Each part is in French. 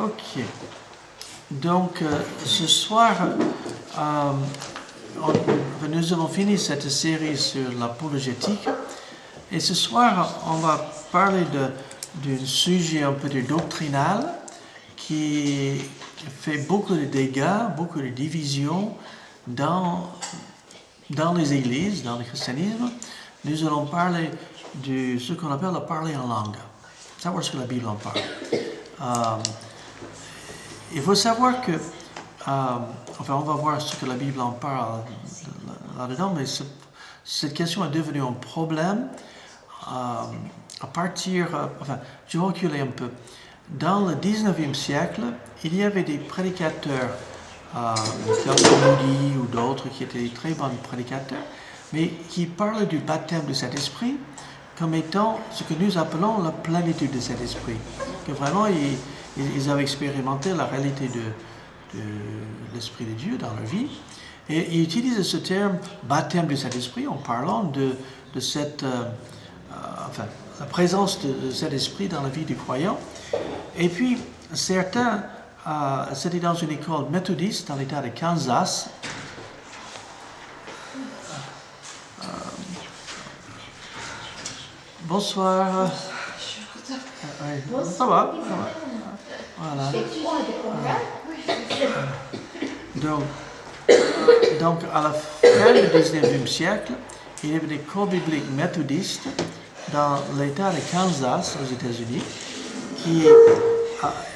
Ok. Donc, ce soir, nous avons fini cette série sur l'apologétique. Et ce soir, on va parler d'un sujet un peu doctrinal qui fait beaucoup de dégâts, beaucoup de divisions dans les églises, dans le christianisme. Nous allons parler de ce qu'on appelle le parler en langue. Savoir ce que la Bible en parle. Il faut savoir que, on va voir ce que la Bible en parle là-dedans, mais cette question est devenue un problème à partir, je vais reculer un peu. Dans le 19e siècle, il y avait des prédicateurs, comme Moody ou d'autres, qui étaient très bons prédicateurs, mais qui parlaient du baptême de cet esprit comme étant ce que nous appelons la plénitude de cet esprit. Que vraiment, ils avaient expérimenté la réalité de l'Esprit de Dieu dans leur vie. Et ils utilisaient ce terme baptême de cet esprit en parlant de cette, la présence de cet esprit dans la vie du croyant. Et puis, certains, c'était dans une école méthodiste dans l'État de Kansas. Bonsoir. Ça va. Voilà. Donc, à la fin du 19e siècle, il y avait des écoles bibliques méthodistes dans l'État de Kansas, aux États-Unis, qui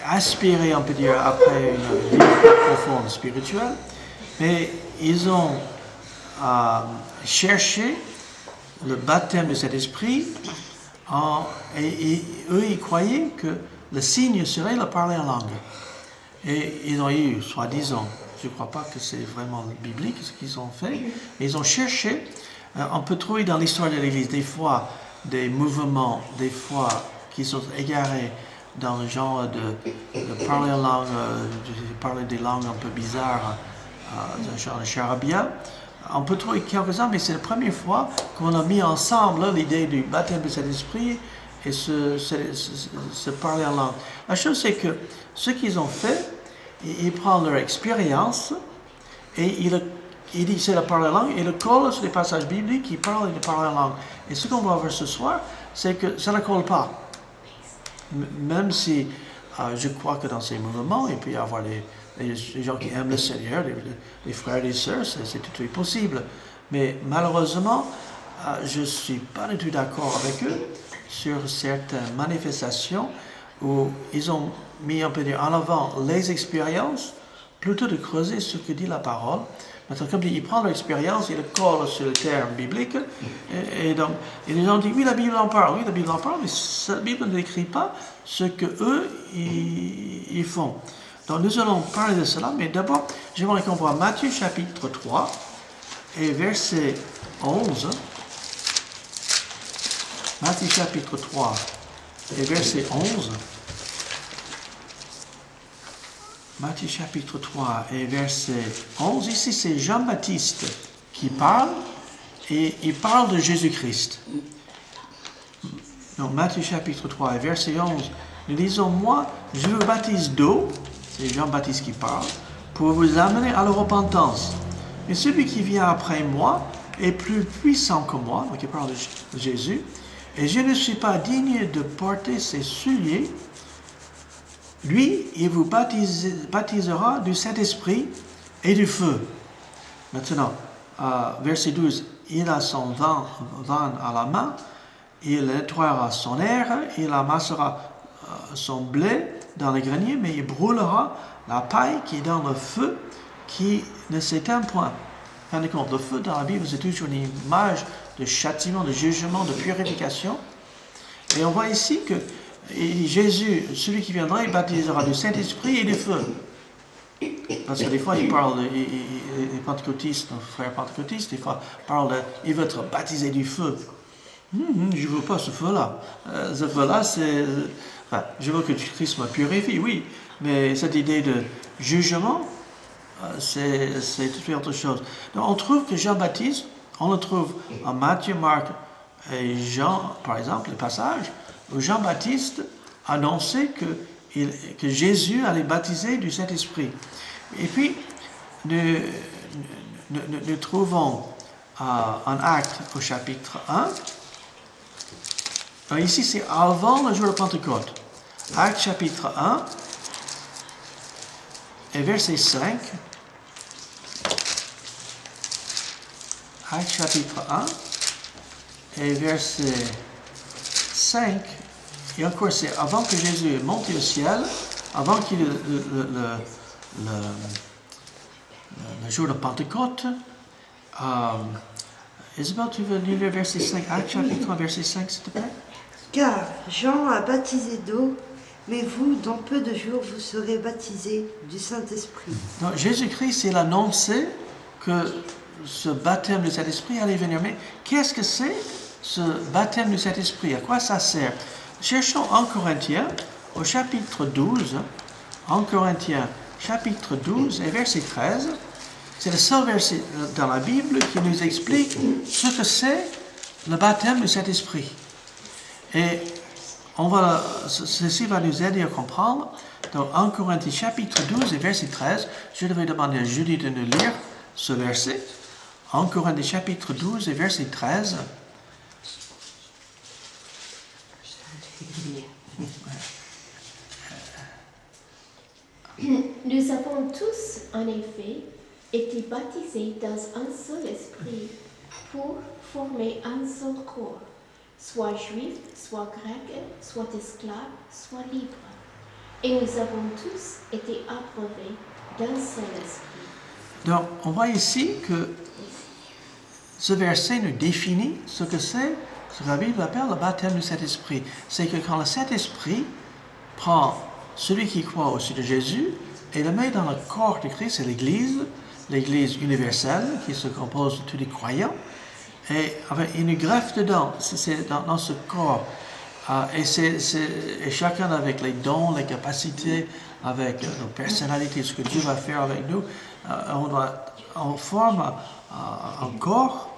aspiraient, on peut dire, après une vie profonde spirituelle, mais ils ont cherché le baptême de cet esprit, et eux, ils croyaient que le signe serait le parler en langue. Et ils ont eu, soi-disant, je ne crois pas que c'est vraiment biblique ce qu'ils ont fait, mais ils ont cherché, on peut trouver dans l'histoire de l'Église des fois des mouvements, des fois qui sont égarés dans le genre de parler en langue, de parler des langues un peu bizarres, dans le genre de charabia. On peut trouver quelques-uns, mais c'est la première fois qu'on a mis ensemble l'idée du baptême de cet esprit et se parler en langue. La chose, c'est que ce qu'ils ont fait, ils prennent leur expérience et ils disent c'est la parole en langue et ils le collent sur des passages bibliques qui parlent de parler en langue. Et ce qu'on va voir ce soir, c'est que ça ne colle pas. Même si je crois que dans ces mouvements, il peut y avoir les gens qui aiment le Seigneur, les frères et les sœurs, c'est tout à fait possible. Mais malheureusement, je ne suis pas du tout d'accord avec eux sur certaines manifestations où ils ont mis, on peut dire, en avant les expériences plutôt de creuser ce que dit la parole. Maintenant, comme dit, ils prennent l'expérience, ils le collent sur le terme biblique, et donc, les gens disent, oui, la Bible en parle, mais la Bible ne décrit pas ce que eux ils font. Donc, nous allons parler de cela, mais d'abord, j'aimerais qu'on voit Matthieu chapitre 3 et verset 11. Matthieu chapitre 3 et verset 11. Matthieu chapitre 3 et verset 11. Ici, c'est Jean-Baptiste qui parle et il parle de Jésus-Christ. Donc, Matthieu chapitre 3 et verset 11. Nous disons, moi, je vous baptise d'eau, c'est Jean-Baptiste qui parle, pour vous amener à la repentance. Mais celui qui vient après moi est plus puissant que moi, donc il parle de Jésus, et je ne suis pas digne de porter ses souliers. Lui, il vous baptisera du Saint-Esprit et du feu. Maintenant, verset 12, il a son vin à la main, il nettoiera son aire, il amassera son blé dans le grenier, mais il brûlera la paille qui est dans le feu, qui ne s'éteint point. En fin de compte, le feu dans la Bible, c'est toujours une image de châtiment, de jugement, de purification. Et on voit ici que Jésus, celui qui viendra, il baptisera du Saint-Esprit et du feu. Parce que des fois, il parle, les pentecôtistes, nos frères pentecôtistes, des fois, parlent de, il veut être baptisé du feu. Je ne veux pas ce feu-là. Ce feu-là, c'est... je veux que Christ me purifie, oui. Mais cette idée de jugement, c'est tout autre chose. Donc, on trouve que Jean-Baptiste, on le trouve en Matthieu, Marc et Jean, par exemple, les passages où Jean-Baptiste annonçait que Jésus allait baptiser du Saint-Esprit. Et puis, nous trouvons en Actes au chapitre 1. Alors ici, c'est avant le jour de Pentecôte. Actes chapitre 1 et verset 5. Actes chapitre 1 et verset 5. Et encore, c'est avant que Jésus est monté au ciel, avant qu'il le jour de Pentecôte. Isabelle, tu veux lire le verset 5, Actes chapitre 1, verset 5, s'il te plaît? Car Jean a baptisé d'eau, mais vous, dans peu de jours, vous serez baptisés du Saint-Esprit. Donc, Jésus-Christ, il annonçait que ce baptême du Saint-Esprit allait venir. Mais qu'est-ce que c'est, ce baptême du Saint-Esprit? À quoi ça sert? Cherchons en Corinthiens, au chapitre 12, en Corinthiens, chapitre 12 et verset 13. C'est le seul verset dans la Bible qui nous explique ce que c'est le baptême du Saint-Esprit. Et ceci va nous aider à comprendre. Donc, en Corinthiens chapitre 12 et verset 13, je devais demander à Julie de nous lire ce verset. En Corinthiens chapitre 12 et verset 13. Nous avons tous, en effet, été baptisés dans un seul esprit pour former un seul corps, soit juif, soit grec, soit esclave, soit libre. Et nous avons tous été abreuvés d'un seul esprit. Donc, on voit ici que ce verset nous définit ce que c'est, ce que la Bible appelle le baptême du Saint-Esprit. C'est que quand le Saint-Esprit prend celui qui croit au sujet de Jésus et le met dans le corps de Christ, c'est l'Église universelle qui se compose de tous les croyants, et il nous greffe dedans, c'est dans ce corps. Et chacun avec les dons, les capacités, avec nos personnalités, ce que Dieu va faire avec nous, on forme un corps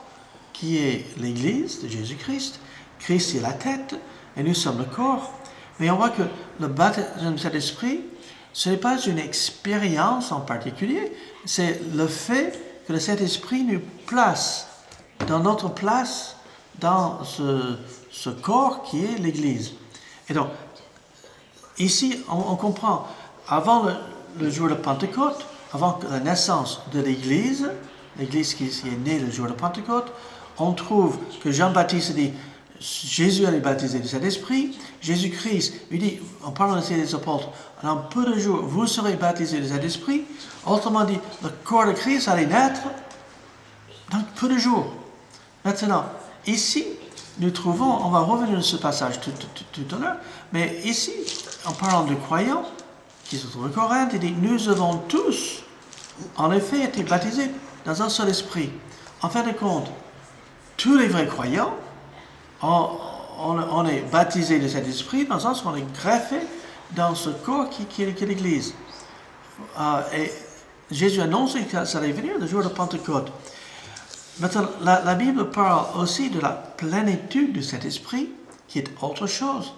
qui est l'Église de Jésus-Christ. Christ est la tête et nous sommes le corps. Mais on voit que le baptême du Saint-Esprit, ce n'est pas une expérience en particulier, c'est le fait que le Saint-Esprit nous place dans notre place, dans ce corps qui est l'Église. Et donc, ici, on comprend, avant le jour de Pentecôte, avant la naissance de l'Église qui est née le jour de Pentecôte, on trouve que Jean-Baptiste dit, Jésus allait baptiser du Saint-Esprit. Jésus-Christ lui dit, en parlant des apôtres, dans peu de jours, vous serez baptisés du Saint-Esprit. Autrement dit, le corps de Christ allait naître dans peu de jours. Maintenant, ici, nous trouvons, on va revenir sur ce passage tout à l'heure, mais ici, en parlant de croyants qui se trouvent à Corinthe, il dit, nous avons tous, en effet, été baptisés dans un seul esprit. En fin de compte, tous les vrais croyants, on est baptisé de cet esprit dans le sens où on est greffé dans ce corps qui est l'Église. Et Jésus annonce que ça allait venir le jour de Pentecôte. Maintenant, la Bible parle aussi de la plénitude de cet esprit, qui est autre chose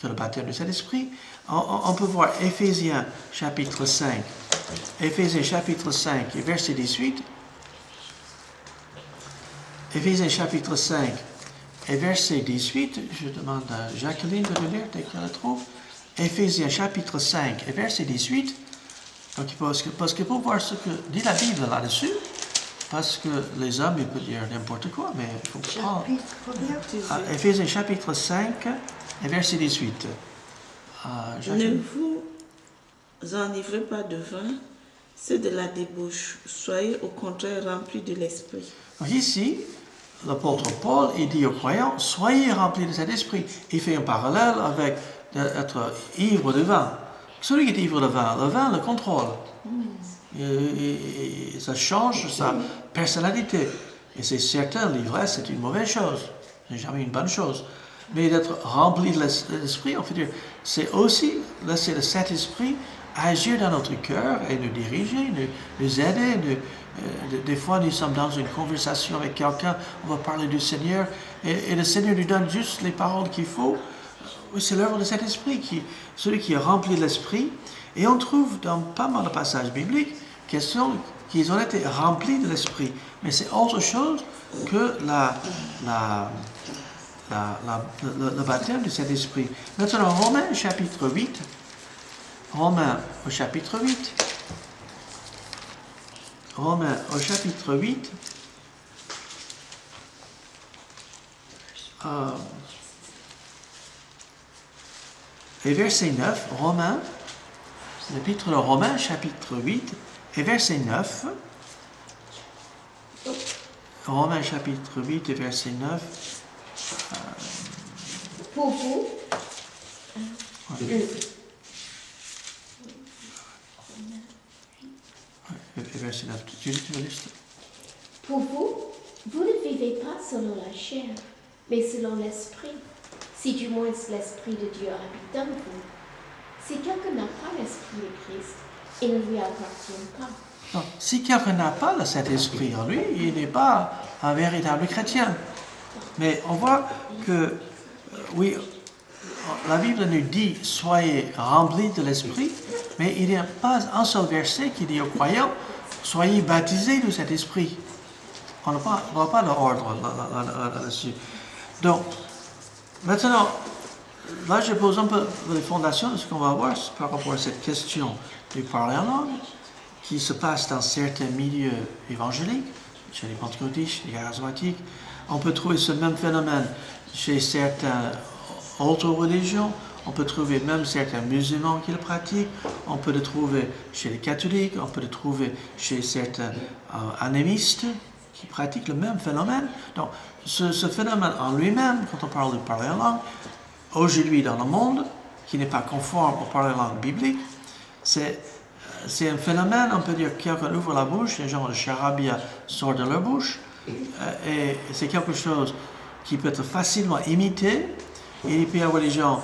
que le baptême de cet esprit. On peut voir Éphésiens chapitre 5. Éphésiens chapitre 5 et verset 18. Éphésiens chapitre 5 et verset 18. Je demande à Jacqueline de le lire dès qu'elle le trouve. Éphésiens chapitre 5 et verset 18. Donc, parce que pour voir ce que dit la Bible là-dessus, parce que les hommes, ils peuvent dire n'importe quoi, mais il faut prendre. Éphésiens chapitre 5 et verset 18. Ne vous enivrez pas de vin, c'est de la débauche. Soyez au contraire remplis de l'esprit. Donc ici, l'apôtre Paul, il dit aux croyants, soyez remplis de cet esprit. Il fait un parallèle avec être ivre de vin. Celui qui est ivre de vin, le vin le contrôle. Et ça change sa personnalité. Et c'est certain, l'ivresse, c'est une mauvaise chose. C'est jamais une bonne chose. Mais d'être rempli de l'esprit, on peut dire, c'est aussi laisser le Saint-Esprit agir dans notre cœur et nous diriger, nous aider. Des fois, nous sommes dans une conversation avec quelqu'un, on va parler du Seigneur, et le Seigneur nous donne juste les paroles qu'il faut. Oui, c'est l'œuvre de cet esprit, celui qui est rempli de l'esprit. Et on trouve dans pas mal de passages bibliques qu'ils ont été remplis de l'esprit. Mais c'est autre chose que le baptême de cet esprit. Maintenant, Romains chapitre 8. Romains au chapitre 8. Romains au chapitre 8. Et verset 9, Romains, l'épître de Romains, chapitre 8, et verset 9. Romains, chapitre 8, et verset 9. Pour vous, Et verset 9. Tu veux lire ça? pour vous, vous ne vivez pas selon la chair, mais selon l'esprit, si du moins l'esprit de Dieu habite en vous. Si quelqu'un n'a pas l'esprit de Christ, il ne lui appartient pas. Non, si quelqu'un n'a pas le Saint-Esprit en lui, il n'est pas un véritable chrétien. Mais on voit que, oui, la Bible nous dit « soyez remplis de l'Esprit », mais il n'y a pas un seul verset qui dit aux croyants « soyez baptisés de cet Esprit ». On n'a pas l'ordre là-dessus. Donc, maintenant, là je pose un peu les fondations de ce qu'on va voir par rapport à cette question du parler en langue, qui se passe dans certains milieux évangéliques, chez les pentecôtistes, chez les charismatiques. On peut trouver ce même phénomène chez certaines autres religions. On peut trouver même certains musulmans qui le pratiquent. On peut le trouver chez les catholiques. On peut le trouver chez certains animistes qui pratiquent le même phénomène. Donc, ce phénomène en lui-même, quand on parle de parler en langue, aujourd'hui dans le monde, qui n'est pas conforme au parler en langue biblique, c'est un phénomène, on peut dire, quelqu'un ouvre la bouche, les gens de charabia sortent de leur bouche, et c'est quelque chose qui peut être facilement imité, et il peut y avoir des gens,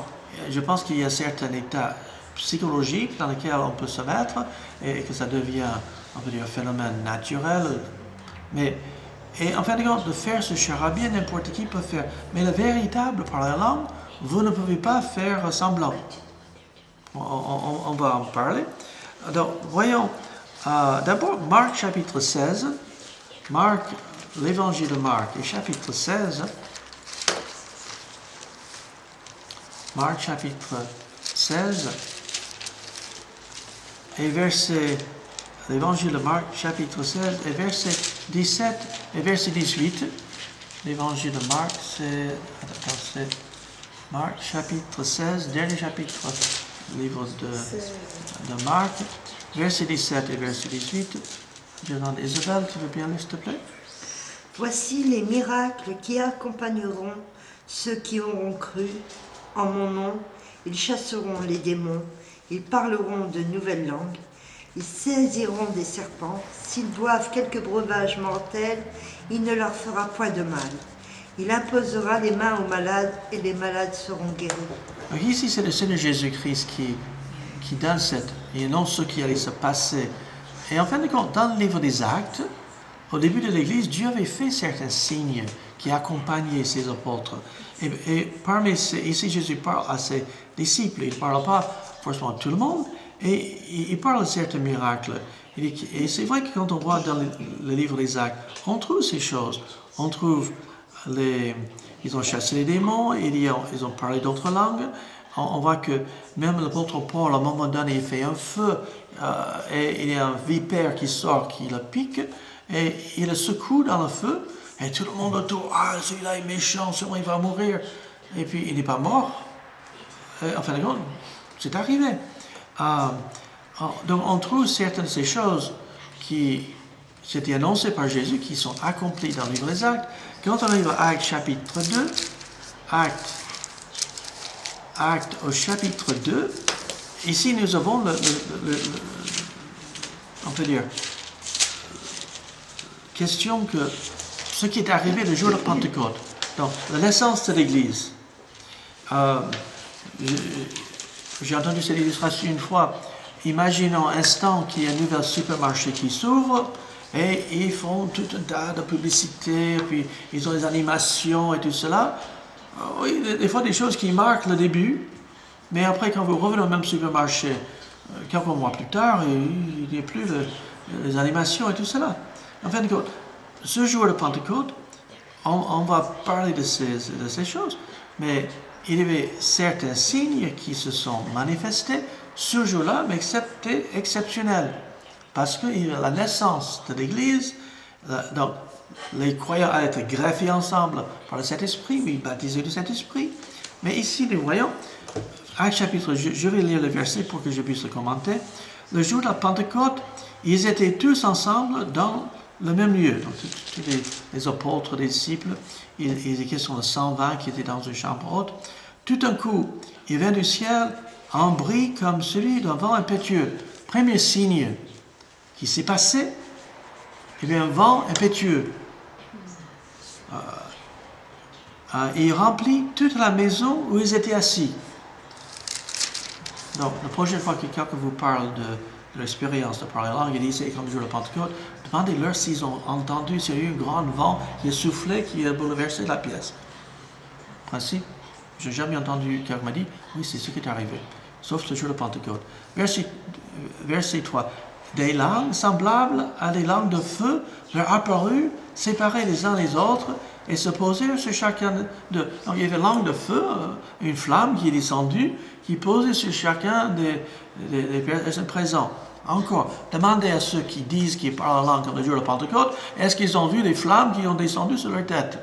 je pense qu'il y a certains états psychologiques dans lesquels on peut se mettre, et que ça devient, on peut dire, un phénomène naturel, et en fin de compte, de faire ce charabia, n'importe qui peut faire, mais le véritable parler en langue, vous ne pouvez pas faire semblant. On va en parler. Donc, voyons, d'abord, Marc chapitre 16, l'évangile de Marc, et chapitre 16, Marc chapitre 16, et l'évangile de Marc chapitre 16, et verset 17 et verset 18, l'évangile de Marc, c'est Marc chapitre 16, dernier chapitre, livre de Marc, verset 17 et verset 18. Je demande, Isabelle, tu veux bien lire, s'il te plaît? Voici les miracles qui accompagneront ceux qui auront cru. En mon nom, ils chasseront les démons, ils parleront de nouvelles langues, ils saisiront des serpents, s'ils boivent quelques breuvages mortels, il ne leur fera point de mal. Il imposera les mains aux malades et les malades seront guéris. Donc ici, c'est le Seigneur Jésus-Christ qui donne il annonce ce qui allait se passer. Et en fin de compte, dans le livre des Actes, au début de l'Église, Dieu avait fait certains signes qui accompagnaient ses apôtres. Et parmi ici, Jésus parle à ses disciples. Il ne parle pas forcément à tout le monde, et il parle de certains miracles. Et c'est vrai que quand on voit dans le livre des Actes, on trouve ces choses. On trouve ils ont chassé les démons, ils ont parlé d'autres langues. On voit que même l'apôtre Paul, à un moment donné, il fait un feu, et il y a un vipère qui sort, qui le pique, et il le secoue dans le feu, et tout le monde autour, celui-là est méchant, sûrement il va mourir. Et puis il n'est pas mort. En fin de compte, c'est arrivé. Donc on trouve certaines de ces choses qui c'était annoncé par Jésus, qui sont accomplies dans le livre des Actes. Quand on arrive à Actes chapitre 2, Actes au chapitre 2, ici nous avons on peut dire, question que ce qui est arrivé le jour de Pentecôte, donc la naissance de l'Église. J'ai entendu cette illustration une fois. Imaginons un instant qu'il y a un nouvel supermarché qui s'ouvre, et ils font tout un tas de publicités, puis ils ont des animations et tout cela. Oui, des fois des choses qui marquent le début, mais après quand vous revenez au même supermarché, quelques mois plus tard, il n'y a plus les animations et tout cela. En fin de compte, ce jour de Pentecôte, on va parler de ces choses, mais il y avait certains signes qui se sont manifestés ce jour-là, mais c'était exceptionnel. Parce qu'il y a la naissance de l'Église, donc les croyants allaient être greffés ensemble par le Saint-Esprit, oui, baptisés du Saint-Esprit. Mais ici, nous voyons, Actes chapitre, je vais lire le verset pour que je puisse le commenter. Le jour de la Pentecôte, ils étaient tous ensemble dans le même lieu. Donc, tous les apôtres, les disciples, ils étaient sur le 120 qui étaient dans une chambre haute. Tout d'un coup, il vint du ciel un bruit comme celui d'un vent impétueux. Premier signe qui s'est passé, il y avait un vent impétueux. Il remplit toute la maison où ils étaient assis. Donc, la prochaine fois que quelqu'un vous parle de l'expérience de parler en langue, il dit c'est comme le jour de Pentecôte, demandez-leur s'ils ont entendu, s'il y a eu un grand vent qui a soufflé, qui a bouleversé la pièce. Principe, je n'ai jamais entendu quelqu'un m'a dit, oui, c'est ce qui est arrivé, sauf le jour de Pentecôte. Verset 3. Des langues semblables à des langues de feu leur apparurent, séparées les uns des autres, et se posèrent sur chacun d'eux. Donc il y avait une langue de feu, une flamme qui est descendue, qui posait sur chacun des personnes présentes. Encore, demandez à ceux qui disent qu'ils parlent en langue comme le jour de Pentecôte, est-ce qu'ils ont vu des flammes qui ont descendu sur leur tête?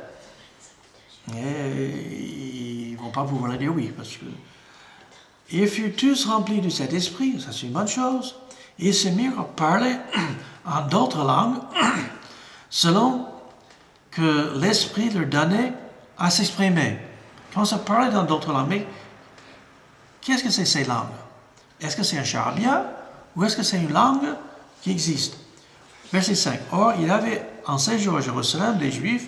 Et ils ne vont pas pouvoir dire oui, parce que ils furent tous remplis du Saint-Esprit, ça c'est une bonne chose. Ils se mirent à parler en d'autres langues, selon que l'Esprit leur donnait à s'exprimer. Quand on se parlait dans d'autres langues, mais qu'est-ce que c'est ces langues? Est-ce que c'est un charabia ou est-ce que c'est une langue qui existe? Verset 5. Or, il y avait en séjour à Jérusalem des Juifs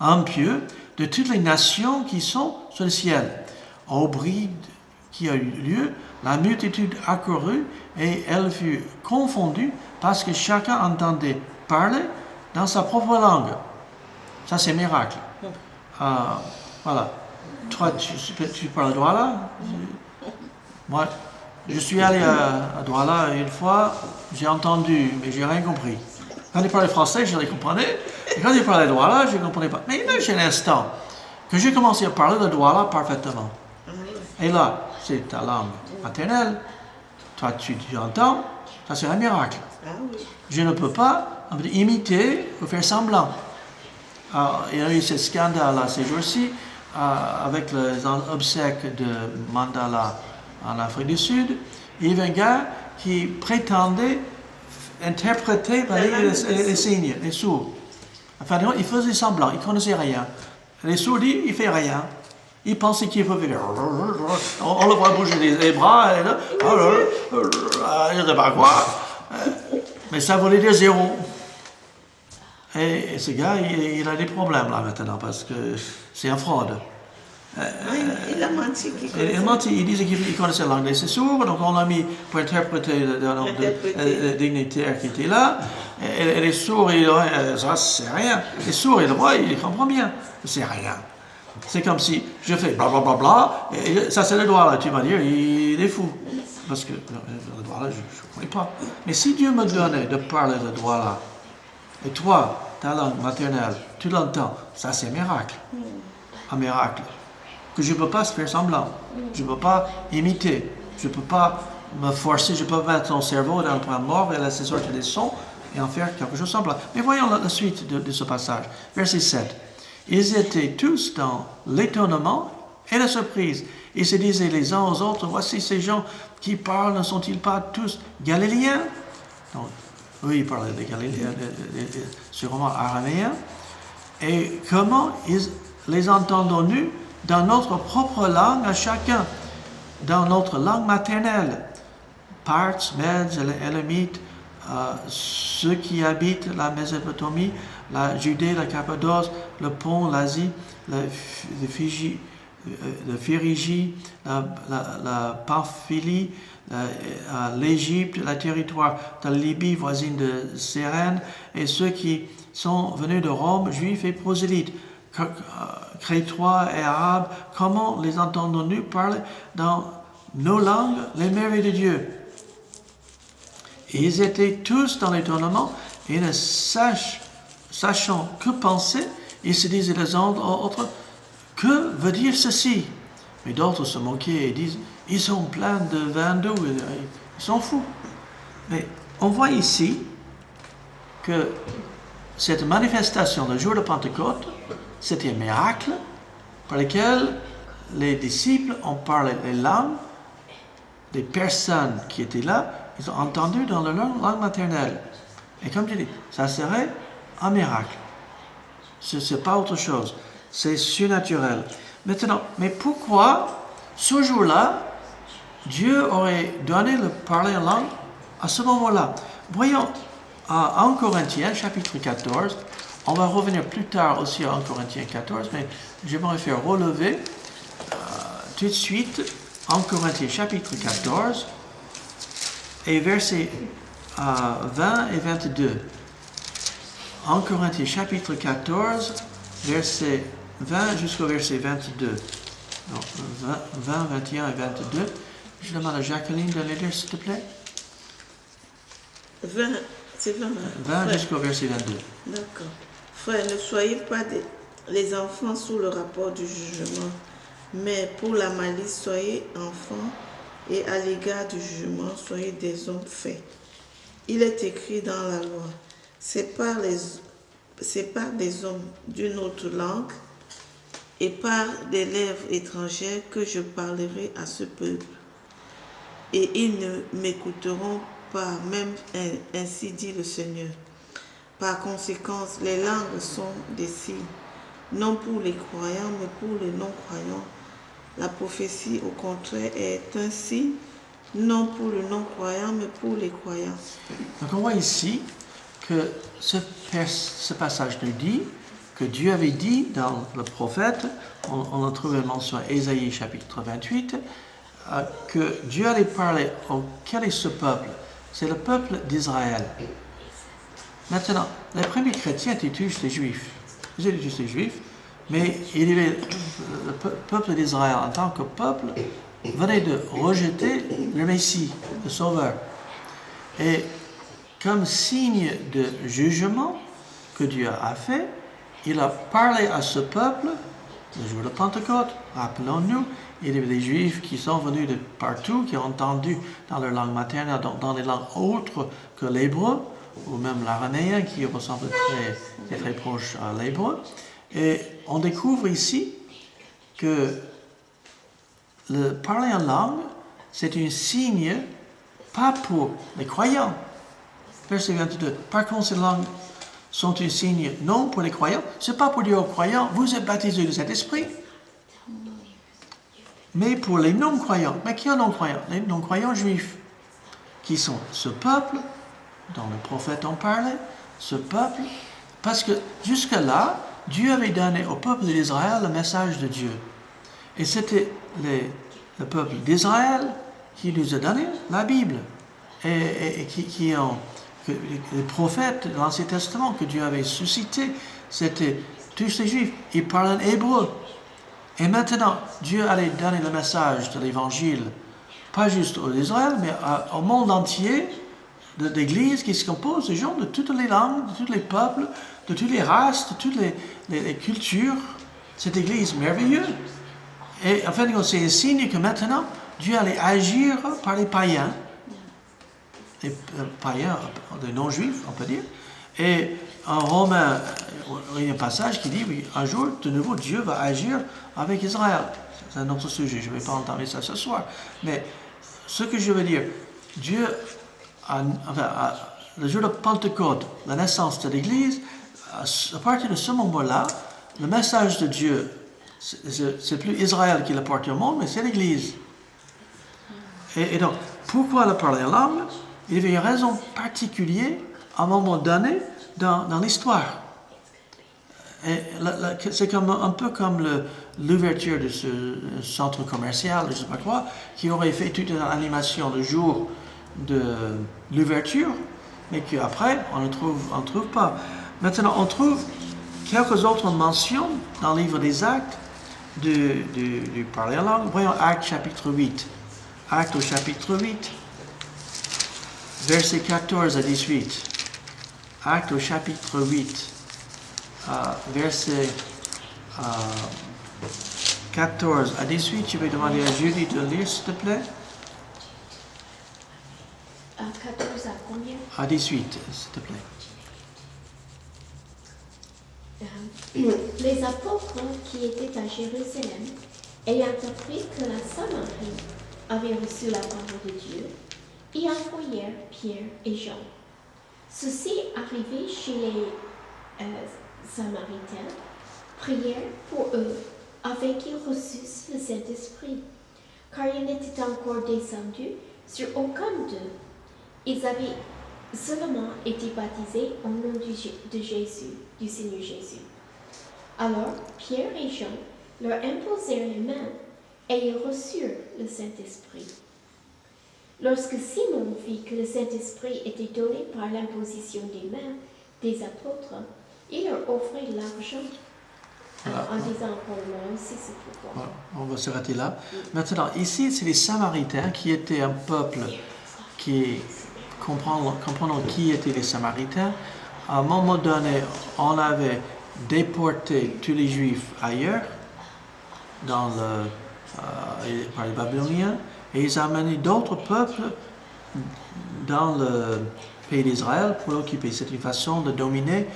impieux de toutes les nations qui sont sur le ciel. Au bruit qui a eu lieu, la multitude accourut et elle fut confondue parce que chacun entendait parler dans sa propre langue. Ça, c'est un miracle. Voilà. Toi, tu parles Douala? Moi, je suis allé à Douala une fois, j'ai entendu, mais j'ai rien compris. Quand il parlait français, je les comprenais. Et quand il parlait Douala, je ne comprenais pas. Mais imagine un instant que j'ai commencé à parler de Douala parfaitement. Et là, c'est ta langue maternelle. Toi, tu entends. Ça, c'est un miracle. Je ne peux pas imiter ou faire semblant. Il y a eu ce scandale ces jours-ci avec les obsèques de Mandela en Afrique du Sud. Il y avait un gars qui prétendait interpréter les signes, les sourds. Enfin, il faisait semblant, il ne connaissait rien. Les sourds disent, il ne fait rien. Il pensait qu'il pouvait faire. On le voit bouger les bras, et là, je ne sais pas quoi. Mais ça voulait dire zéro. Et ce gars, il a des problèmes là maintenant parce que c'est un fraude. Il a menti. Il disait qu'il connaissait l'anglais, c'est sourd, donc on l'a mis pour interpréter le nombre de dignitaires qui étaient là. Et les sourds, ça c'est rien. Les sourds, ils le voient, ils comprennent bien. C'est rien. C'est comme si je fais blablabla, et ça c'est le doigt là, tu vas dire, il est fou. Parce que le doigt là, je ne connais pas. Mais si Dieu me donnait de parler le doigt là, et toi, ta langue maternelle, tu l'entends, ça c'est un miracle. Un miracle. Que je ne peux pas faire semblant. Je ne peux pas imiter. Je ne peux pas me forcer. Je peux mettre ton cerveau dans un point mort et laisser sortir des sons et en faire quelque chose de semblant. Mais voyons la suite de ce passage. Verset 7. Ils étaient tous dans l'étonnement et la surprise. Ils se disaient les uns aux autres, voici ces gens qui parlent, ne sont-ils pas tous galiléens? Donc, oui, ils parlaient des Galiléens, sûrement araméens. Et comment les entendons-nous dans notre propre langue à chacun, dans notre langue maternelle? Parthes, Mèdes, Élamites, ceux qui habitent la Mésopotamie, la Judée, la Cappadoce, le Pont, l'Asie, la Phrygie, la Pamphylie, l'Égypte, le territoire de la Libye voisine de Cyrène, et ceux qui sont venus de Rome, juifs et prosélytes. crétois et arabes, comment les entendons-nous parler dans nos langues les merveilles de Dieu? Et ils étaient tous dans l'étonnement et ne sachant que penser, ils se disaient les uns aux autres, que veut dire ceci? Mais d'autres se moquaient et disent, ils sont pleins de vin doux, ils sont fous. Mais on voit ici que cette manifestation du jour de Pentecôte, c'était un miracle par lequel les disciples ont parlé les langues des personnes qui étaient là, ils ont entendu dans leur langue maternelle. Et comme tu dis, ça serait un miracle. Ce n'est pas autre chose. C'est surnaturel. Maintenant, mais pourquoi ce jour-là, Dieu aurait donné le parler en langue à ce moment-là? Voyons, à 1 Corinthiens, chapitre 14, on va revenir plus tard aussi à 1 Corinthiens 14, mais j'aimerais faire relever tout de suite 1 Corinthiens, chapitre 14, et versets 20 et 22. 1 Corinthiens, chapitre 14, verset 20 jusqu'au verset 22. Donc, 20, 21 et 22. Je demande à Jacqueline de les lire, s'il te plaît. 20, c'est 20. 20 jusqu'au verset 22. D'accord. Frères, ne soyez pas les enfants sous le rapport du jugement, mais pour la malice, soyez enfants, et à l'égard du jugement, soyez des hommes faits. Il est écrit dans la loi, c'est par des hommes d'une autre langue et par des lèvres étrangères que je parlerai à ce peuple. Et ils ne m'écouteront pas, même ainsi dit le Seigneur. Par conséquent, les langues sont des signes, non pour les croyants, mais pour les non-croyants. La prophétie, au contraire, est un signe, non pour le non-croyant, mais pour les croyants. Donc on voit ici que ce passage nous dit que Dieu avait dit dans le prophète, on a trouvé une mention à Ésaïe chapitre 28, que Dieu allait parler. Quel est ce peuple? C'est le peuple d'Israël. Maintenant, les premiers chrétiens étaient tous des juifs. Ils étaient tous des juifs, mais il y avait le peuple d'Israël en tant que peuple venait de rejeter le Messie, le Sauveur. Et comme signe de jugement que Dieu a fait, il a parlé à ce peuple le jour de Pentecôte. Rappelons-nous, il y avait des Juifs qui sont venus de partout, qui ont entendu dans leur langue maternelle, dans des langues autres que l'hébreu, ou même l'araméen qui ressemble très proche à l'hébreu. Et on découvre ici que le parler en langue, c'est un signe, pas pour les croyants. Verset 22. Par contre, ces langues sont un signe non pour les croyants. Ce n'est pas pour dire aux croyants, vous êtes baptisés de cet esprit. Mais pour les non-croyants. Mais qui sont non-croyants? Les non-croyants juifs, qui sont ce peuple dont les prophètes ont parlé, ce peuple, parce que jusque-là, Dieu avait donné au peuple d'Israël le message de Dieu. Et c'était le peuple d'Israël qui nous a donné la Bible. Et les prophètes de l'Ancien Testament que Dieu avait suscités, c'était tous les Juifs. Ils parlaient hébreu. Et maintenant, Dieu allait donner le message de l'Évangile, pas juste aux Israël, mais au monde entier, d'Église qui se compose de gens de toutes les langues, de tous les peuples, de toutes les races, de toutes les cultures. Cette Église merveilleuse. Et en fait, c'est un signe que maintenant, Dieu allait agir par les païens. Les païens, les non-juifs, on peut dire. Et en Romains, il y a un passage qui dit, oui, un jour, de nouveau, Dieu va agir avec Israël. C'est un autre sujet, je ne vais pas entamer ça ce soir. Mais ce que je veux dire, Dieu, le jour de Pentecôte, la naissance de l'Église, à partir de ce moment-là, le message de Dieu, c'est plus Israël qui le porte au monde, mais c'est l'Église. Et donc, pourquoi le parler en langue? Il y avait une raison particulière à un moment donné dans l'histoire. C'est un peu comme l'ouverture de ce centre commercial, je ne sais pas quoi, qui aurait fait toute une animation le jour de l'ouverture, mais qu'après, on ne trouve pas. Maintenant, on trouve quelques autres mentions dans le livre des Actes du parler en langue. Voyons Actes chapitre 8. Actes au chapitre 8, versets 14 à 18. Actes au chapitre 8, versets 14 à 18. Je vais demander à Julie de lire, s'il te plaît. 14 à combien? À 18, s'il te plaît. Les apôtres qui étaient à Jérusalem, ayant appris que la Samarie avait reçu la parole de Dieu, y envoyèrent Pierre et Jean. Ceux-ci, arrivés chez les Samaritains, prièrent pour eux, afin qu'ils reçussent le Saint-Esprit, car il n'était encore descendu sur aucun d'eux. Ils avaient seulement été baptisés au nom de Jésus, du Seigneur Jésus. Alors Pierre et Jean leur imposèrent les mains et ils reçurent le Saint-Esprit. Lorsque Simon vit que le Saint-Esprit était donné par l'imposition des mains des apôtres, il leur offrit l'argent en disant pour moi aussi c'est pour toi. On va s'arrêter là. Maintenant, ici, c'est les Samaritains qui étaient un peuple qui, comprenons qui étaient les Samaritains. À un moment donné, on avait déporté tous les Juifs ailleurs, par les Babyloniens, et ils amenaient d'autres peuples dans le pays d'Israël pour l'occuper. C'est une façon de dominer.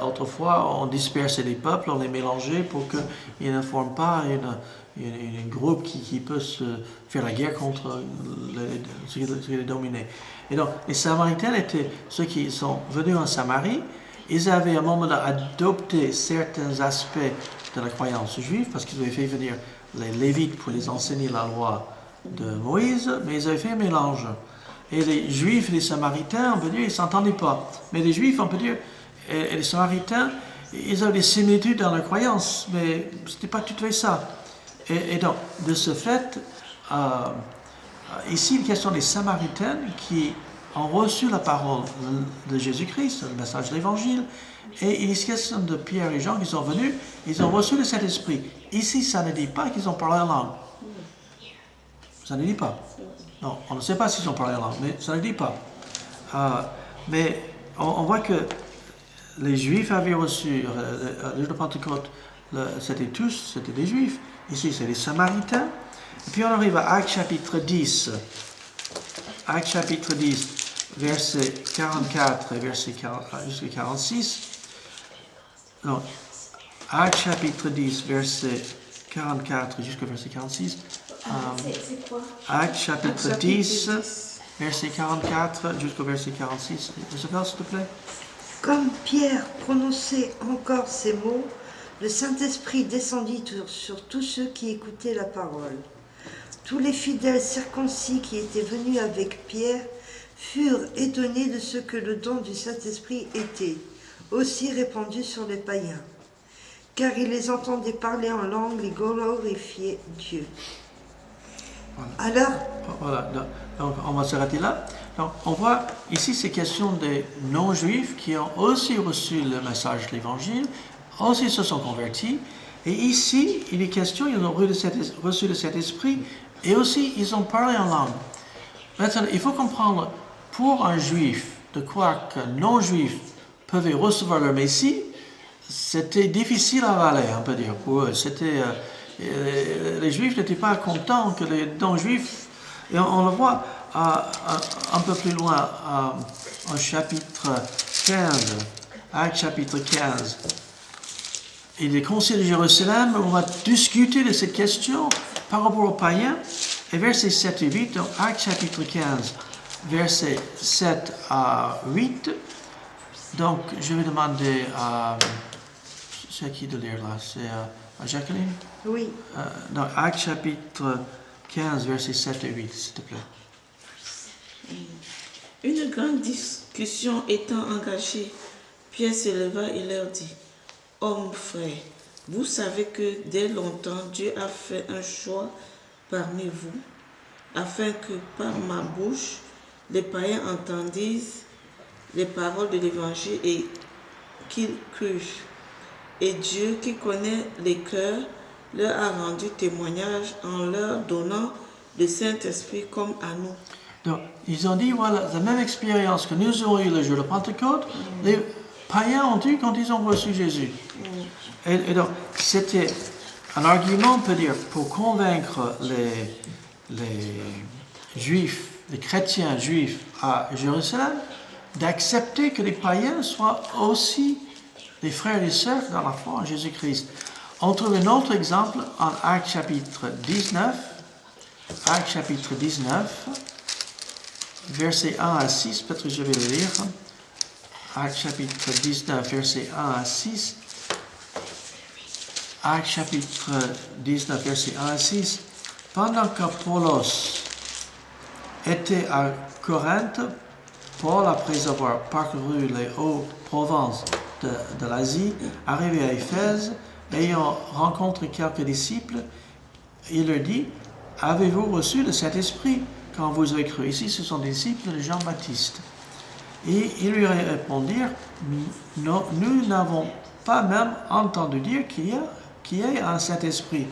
Autrefois, on dispersait les peuples, on les mélangeait pour qu'ils ne forment pas un groupe qui peut se faire la guerre contre ceux qui les dominaient. Et donc, les Samaritains étaient ceux qui sont venus en Samarie. Ils avaient à un moment adopté certains aspects de la croyance juive parce qu'ils avaient fait venir les Lévites pour les enseigner la loi de Moïse, mais ils avaient fait un mélange. Et les Juifs et les Samaritains, on peut dire, ils ne s'entendaient pas. Mais les Juifs, on peut dire, et les Samaritains, ils avaient des similitudes dans leur croyance, mais ce n'était pas tout à fait ça. Et donc, de ce fait, ici, il est question des Samaritains qui ont reçu la parole de Jésus-Christ, le message de l'Évangile, et il est question de Pierre et Jean qui sont venus, ils ont reçu le Saint-Esprit. Ici, ça ne dit pas qu'ils ont parlé en langue. Ça ne dit pas. Non, on ne sait pas s'ils ont parlé en langue, mais ça ne dit pas. Mais on voit que les Juifs avaient reçu, le jour de Pentecôte, c'était des Juifs. Ici, c'est les Samaritains. Et puis on arrive à Actes chapitre 10. Actes chapitre 10, verset 44 et verset jusqu'à 46. Donc, Actes chapitre 10, verset 44 jusqu'au verset 46. C'est quoi? Actes chapitre 10, verset 44 jusqu'au verset 46. Isabelle, s'il te plaît. Comme Pierre prononçait encore ces mots, le Saint-Esprit descendit sur tous ceux qui écoutaient la parole. Tous les fidèles circoncis qui étaient venus avec Pierre furent étonnés de ce que le don du Saint-Esprit était aussi répandu sur les païens, car ils les entendaient parler en langue et glorifier Dieu. Alors, voilà, donc on va s'arrêter là. Donc on voit ici c'est question des non-juifs qui ont aussi reçu le message de l'Évangile, aussi se sont convertis. Et ici, il est question, ils ont reçu le Saint-Esprit et aussi ils ont parlé en langue. Maintenant, il faut comprendre, pour un juif, de croire qu'un non-juif pouvait recevoir le Messie, c'était difficile à avaler, on peut dire, pour eux. Les Juifs n'étaient pas contents que les non-Juifs, et on le voit un peu plus loin, en chapitre 15, Actes chapitre 15. Et les conseils de Jérusalem, on va discuter de cette question par rapport aux païens. Et versets 7 et 8, donc Actes chapitre 15, versets 7 à 8. Donc, je vais demander à... C'est à qui de lire là? C'est à Jacqueline? oui, Dans Actes chapitre 15, versets 7 et 8, s'il te plaît. Une grande discussion étant engagée, Pierre se leva et leur dit: Hommes frères, vous savez que dès longtemps Dieu a fait un choix parmi vous, afin que par ma bouche les païens entendissent les paroles de l'Évangile et qu'ils crurent. Et Dieu, qui connaît les cœurs, leur a rendu témoignage en leur donnant le Saint-Esprit comme à nous. Donc, ils ont dit, voilà, la même expérience que nous avons eu le jour de Pentecôte, les païens ont eu quand ils ont reçu Jésus. Et donc, c'était un argument, on peut dire, pour convaincre les Juifs, les chrétiens juifs à Jérusalem, d'accepter que les païens soient aussi des frères et sœurs dans la foi en Jésus-Christ. On trouve un autre exemple en Actes chapitre 19. Actes chapitre 19, versets 1 à 6, peut-être que je vais le lire. Actes chapitre 19, versets 1 à 6. Actes chapitre 19, versets 1 à 6. Pendant qu'Apollos était à Corinthe, Paul, après avoir parcouru les hautes provinces de l'Asie, arrivé à Éphèse, ayant rencontré quelques disciples, il leur dit, « Avez-vous reçu le Saint-Esprit quand vous avez cru ?» Ici, ce sont des disciples de Jean-Baptiste. Et ils lui répondirent, « Nous n'avons pas même entendu dire qu'il y ait un Saint-Esprit. »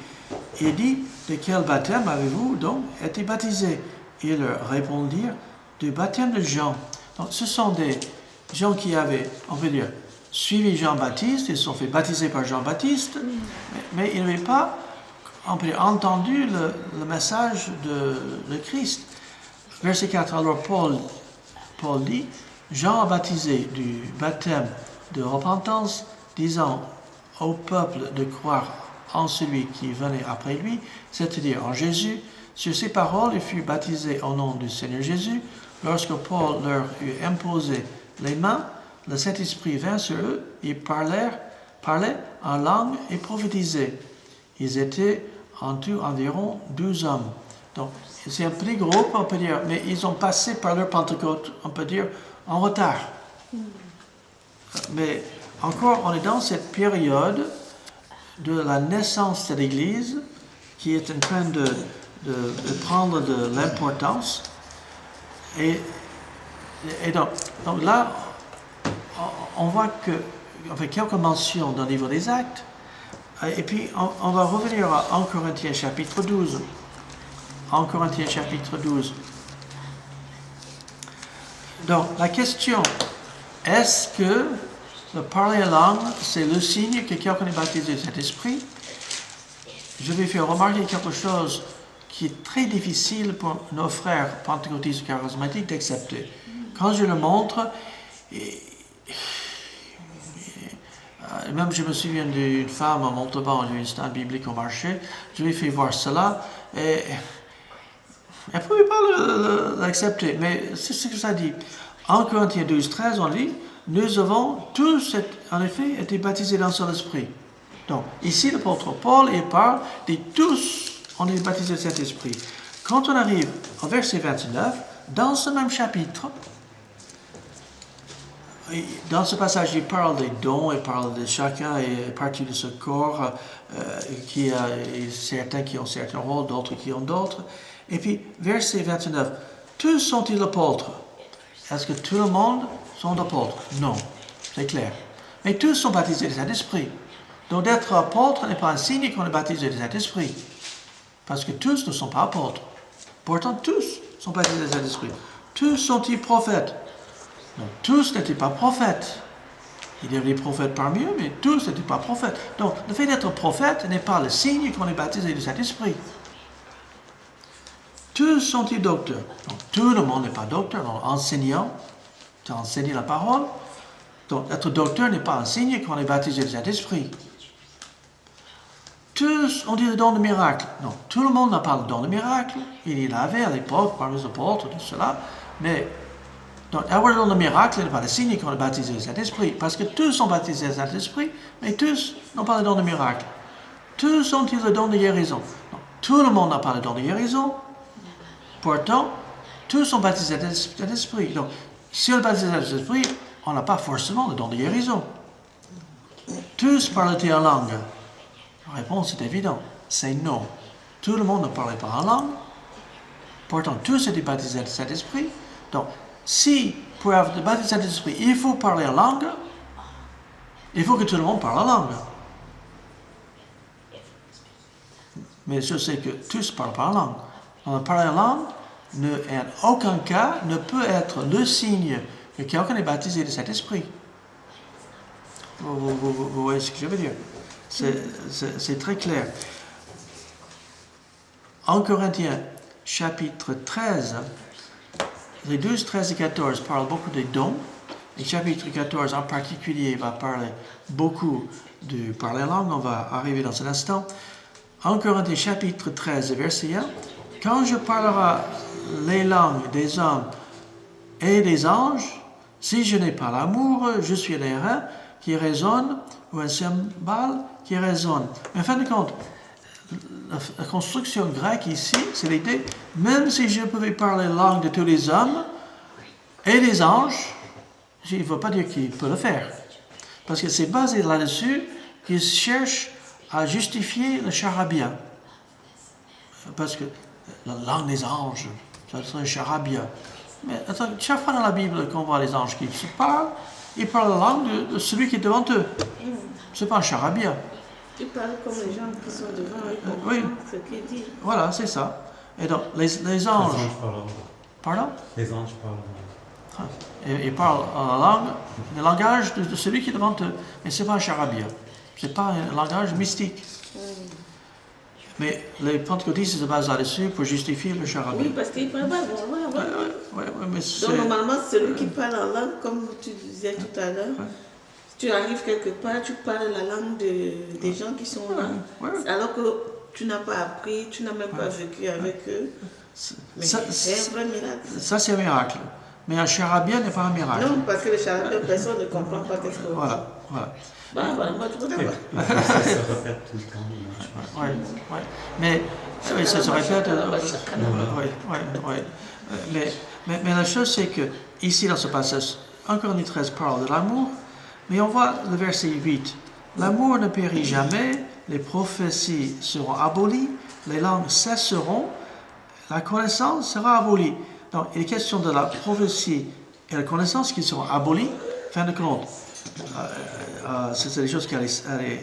Il dit, « De quel baptême avez-vous donc été baptisés ?» Ils leur répondirent, « Du baptême de Jean. » Donc, ce sont des gens qui avaient, on peut dire, suivi Jean-Baptiste, ils se sont fait baptiser par Jean-Baptiste, mais ils n'avaient pas, on peut dire, entendu le message de Christ. Verset 4, alors Paul dit, Jean a baptisé du baptême de repentance, disant au peuple de croire en celui qui venait après lui, c'est-à-dire en Jésus. Sur ces paroles, il fut baptisé au nom du Seigneur Jésus. Lorsque Paul leur eut imposé les mains, le Saint-Esprit vint sur eux, ils parlaient en langue et prophétisaient. Ils étaient en tout environ 12 hommes. Donc, c'est un petit groupe, on peut dire, mais ils ont passé par leur Pentecôte, on peut dire, en retard. Mais encore, on est dans cette période de la naissance de l'Église qui est en train de prendre de l'importance. Et donc là, on voit qu'on fait quelques mentions dans le livre des Actes. Et puis, on va revenir à 1 Corinthiens chapitre 12. 1 Corinthiens chapitre 12. Donc, la question, est-ce que le parler en langue, c'est le signe que quelqu'un est baptisé de cet esprit? Je vais faire remarquer quelque chose qui est très difficile pour nos frères pentecôtistes charismatiques d'accepter. Quand je le montre, même je me souviens d'une femme à Montauban, il y a une stand biblique au marché, je lui ai fait voir cela, et elle ne pouvait pas l'accepter, mais c'est ce que ça dit. En Corinthiens 12, 13, on lit, nous avons tous, en effet, été baptisés dans son esprit. Donc, ici, l'apôtre Paul, il parle de tous, on est baptisés de cet esprit. Quand on arrive au verset 29, dans ce même chapitre, dans ce passage, il parle des dons, il parle de chacun est partie de ce corps, qui a certains qui ont certains rôles, d'autres qui ont d'autres. Et puis, verset 29, tous sont-ils apôtres? Est-ce que tout le monde sont apôtres? Non, c'est clair. Mais tous sont baptisés de cet esprit. Donc, d'être apôtre n'est pas un signe qu'on est baptisé de cet esprit. Parce que tous ne sont pas apôtres. Pourtant, tous sont baptisés de cet esprit. Tous sont-ils prophètes? Non, tous n'étaient pas prophètes. Il y avait des prophètes parmi eux, mais tous n'étaient pas prophètes. Donc, le fait d'être prophète n'est pas le signe qu'on est baptisé de cet esprit. Tous sont-ils docteurs? Donc, tout le monde n'est pas docteur. Donc, enseignant, tu as enseigné la parole. Donc, être docteur n'est pas un signe qu'on est baptisé de cet esprit. Tous ont dit le don de miracle. Non, tout le monde n'a pas le don de miracle. Il y en avait à l'époque, parmi les apôtres, tout cela. Mais, donc, avoir le don de miracle n'est pas le signe qu'on est baptisé de cet esprit. Parce que tous sont baptisés de cet esprit, mais tous n'ont pas le don de miracle. Tous ont-ils le don de guérison? Non, tout le monde n'a pas le don de guérison. Pourtant, tous sont baptisés de cet esprit. Donc, si on est baptisé de cet esprit, on n'a pas forcément le don de guérison. Tous parlent-ils en langue? La réponse est évidente, c'est non. Tout le monde ne parlait pas en langue. Pourtant, tous étaient baptisés de cet esprit. Donc, si pour être baptisé de cet esprit, il faut parler en langue, il faut que tout le monde parle en langue. Mais je sais que tous parlent pas en langue. Donc, parler en langue, en aucun cas, ne peut être le signe que quelqu'un est baptisé de cet esprit. Vous voyez ce que je veux dire? C'est très clair. En Corinthiens, chapitre 13, les 12, 13 et 14 parlent beaucoup des dons. Et chapitre 14 en particulier va parler beaucoup de parler en langue. On va arriver dans un instant. En Corinthiens, chapitre 13, verset 1, « Quand je parlerai les langues des hommes et des anges, si je n'ai pas l'amour, je suis un airain qui résonne ou un cymbale qui résonne. » Mais en fin de compte, la construction grecque ici, c'est l'idée, même si je pouvais parler la langue de tous les hommes et des anges, il ne veut pas dire qu'il peut le faire. Parce que c'est basé là-dessus qu'il cherche à justifier le charabia. Parce que la langue des anges, ça serait un charabia. Mais attends, chaque fois dans la Bible qu'on voit les anges qui se parlent, ils parlent la langue de celui qui est devant eux. Ce n'est pas un charabia. Ils parlent comme les gens qui sont devant eux, Oui. ce qu'il dit. Voilà, c'est ça. Et donc, les anges... Les anges parlent. Pardon? Les anges parlent. Ils parlent en langue, le langage de celui qui est devant eux. Mais ce n'est pas un charabia. Ce n'est pas un langage mystique. Mais les pentecôtistes se basent là-dessus pour justifier le charabia. Oui, parce qu'ils parlent pas. Mais donc, normalement, celui qui parle en langue, comme tu disais tout à l'heure, tu arrives quelque part, tu parles la langue des gens qui sont là. Alors que tu n'as pas appris, tu n'as même pas vécu avec eux. Mais c'est un vrai miracle. Ça, c'est un miracle. Mais un charabia n'est pas un miracle. Non, parce que le charabia, personne ne comprend pas qu'est-ce que... Voilà. Moi, tu peux pas. Ça se répète tout le temps. Oui. Mais oui, ça se répète. Mais la chose, c'est que, ici, dans ce passage, encore Corinthiens 13 parle de l'amour, mais on voit le verset 8. L'amour ne périt jamais, les prophéties seront abolies, les langues cesseront, la connaissance sera abolie. Donc, il est question de la prophétie et la connaissance qui seront abolies. Fin de compte, c'est des choses qui allaient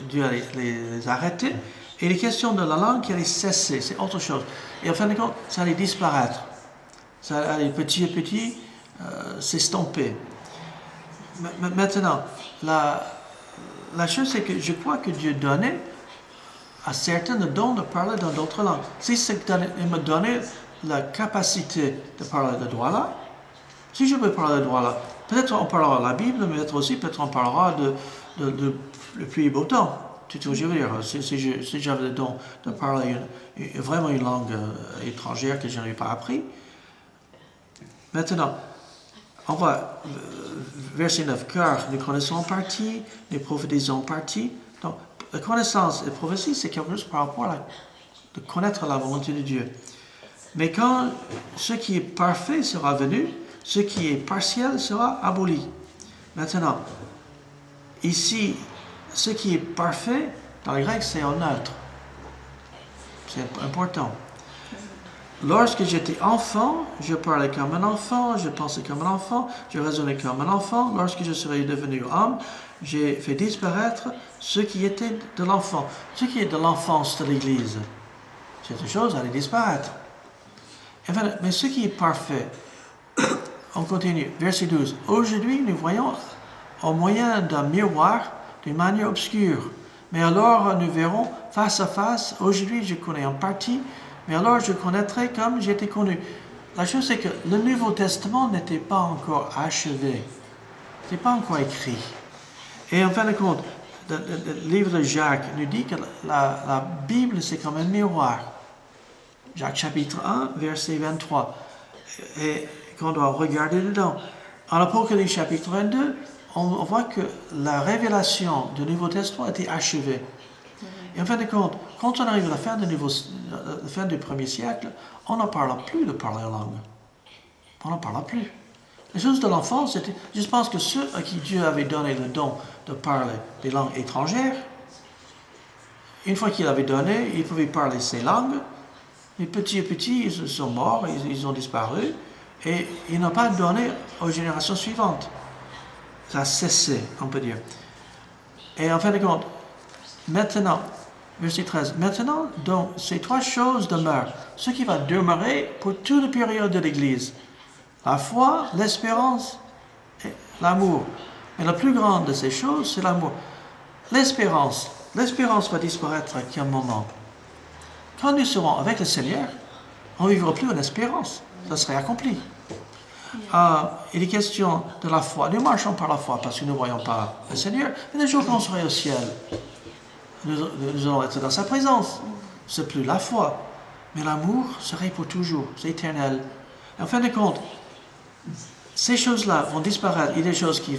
dû les arrêter. Et il est question de la langue qui allait cesser, c'est autre chose. Et en fin de compte, ça allait disparaître. Ça allait petit à petit s'estomper. Maintenant, la chose, c'est que je crois que Dieu donnait à certains le don de parler dans d'autres langues. Si il me donnait la capacité de parler de droit là, si je peux parler de droit là, peut-être on parlera de la Bible, mais peut-être on parlera de le pluie et beau temps. Tu vois, je veux dire, si j'avais le don de parler vraiment une langue étrangère que je n'avais pas appris. Maintenant, on voit verset 9, car nous connaissons en partie, les prophétisons en partie. Donc, la connaissance et la prophétie, c'est quelque chose par rapport à de connaître la volonté de Dieu. Mais quand ce qui est parfait sera venu, ce qui est partiel sera aboli. Maintenant, ici, ce qui est parfait, dans le grec, c'est en neutre. C'est important. Lorsque j'étais enfant, je parlais comme un enfant, je pensais comme un enfant, je raisonnais comme un enfant. Lorsque je serai devenu homme, j'ai fait disparaître ce qui était de l'enfant. Ce qui est de l'enfance de l'Église, cette chose allait disparaître. Enfin, mais ce qui est parfait, on continue, verset 12. Aujourd'hui, nous voyons au moyen d'un miroir d'une manière obscure. Mais alors, nous verrons face à face. Aujourd'hui, je connais en partie, mais alors je connaîtrai comme j'étais connu. La chose, c'est que le Nouveau Testament n'était pas encore achevé. Ce n'est pas encore écrit. Et en fin de compte, le livre de Jacques nous dit que la Bible, c'est comme un miroir. Jacques chapitre 1, verset 23. Et qu'on doit regarder dedans. En Apocalypse chapitre 22, on voit que la révélation du Nouveau Testament a été achevée. Et en fin de compte, quand on arrive à la fin du premier siècle, on n'en parle plus de parler en langue. On n'en parle plus. Les choses de l'enfance, je pense que ceux à qui Dieu avait donné le don de parler des langues étrangères, une fois qu'il avait donné, ils pouvaient parler ces langues, mais petit à petit, ils sont morts, ils ont disparu, et ils n'ont pas donné aux générations suivantes. Ça a cessé, on peut dire. Et en fin de compte, maintenant, verset 13. Maintenant, donc, ces trois choses demeurent, ce qui va demeurer pour toute la période de l'Église. La foi, l'espérance et l'amour. Mais la plus grande de ces choses, c'est l'amour. L'espérance. L'espérance va disparaître à quel moment? Quand nous serons avec le Seigneur, on ne vivra plus en espérance. Ça serait accompli. Il est question de la foi. Nous marchons par la foi parce que nous ne voyons pas le Seigneur. Mais le jour qu'on sera au ciel, nous allons être dans sa présence. Ce n'est plus la foi. Mais l'amour serait pour toujours. C'est éternel. Et en fin de compte, ces choses-là vont disparaître. Il y a des choses qui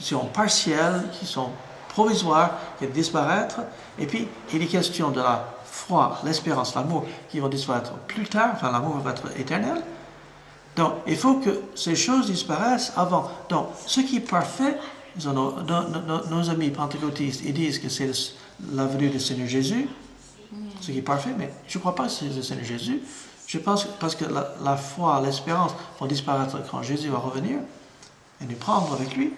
sont partielles, qui sont provisoires, qui vont disparaître. Et puis, il est question de la foi, l'espérance, l'amour, qui vont disparaître plus tard. Enfin, l'amour va être éternel. Donc, il faut que ces choses disparaissent avant. Donc, ce qui est parfait, nos amis pentecôtistes, ils disent que c'est la venue du Seigneur Jésus, ce qui est parfait, mais je ne crois pas que c'est le Seigneur Jésus. Je pense parce que la foi, l'espérance vont disparaître quand Jésus va revenir et nous prendre avec lui.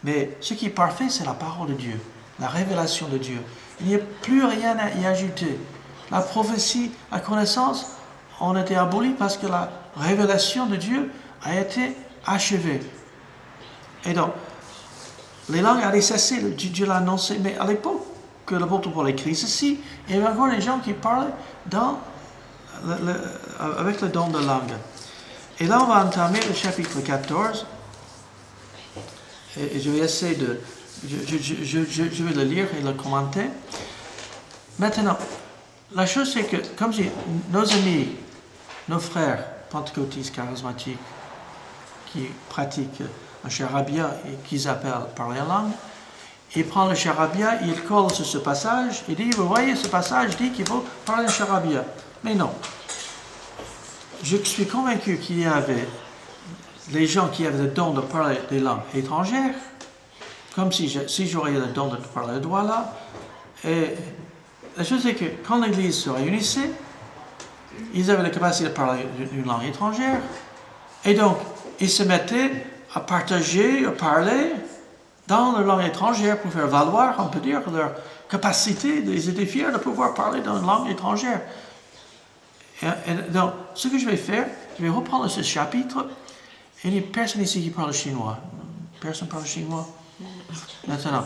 Mais ce qui est parfait, c'est la parole de Dieu, la révélation de Dieu. Il n'y a plus rien à y ajouter. La prophétie, la connaissance, ont été abolies parce que la révélation de Dieu a été achevée. Et donc, les langues allaient cesser, Dieu l'a annoncé, mais à l'époque que l'apôtre Paul écrit ceci, il y avait encore des gens qui parlaient avec le don de langue. Et là, on va entamer le chapitre 14, et je vais essayer de... Je vais le lire et le commenter. Maintenant, la chose c'est que, comme je dis, nos amis, nos frères pentecôtistes charismatiques qui pratiquent un charabia et qu'ils appellent parler en langue, ils prennent le charabia, ils collent sur ce passage, et disent, vous voyez, ce passage dit qu'il faut parler en charabia. Mais non. Je suis convaincu qu'il y avait les gens qui avaient le don de parler des langues étrangères, comme si j'aurais le don de parler le droit là. Et la chose c'est que quand l'Église se réunissait, ils avaient la capacité de parler une langue étrangère, et donc ils se mettaient à partager, à parler dans la langue étrangère pour faire valoir, on peut dire, leur capacité. Ils étaient fiers de pouvoir parler dans une langue étrangère. Et donc, ce que je vais faire, je vais reprendre ce chapitre. Il n'y a personne ici qui parle chinois. Personne parle chinois. Maintenant,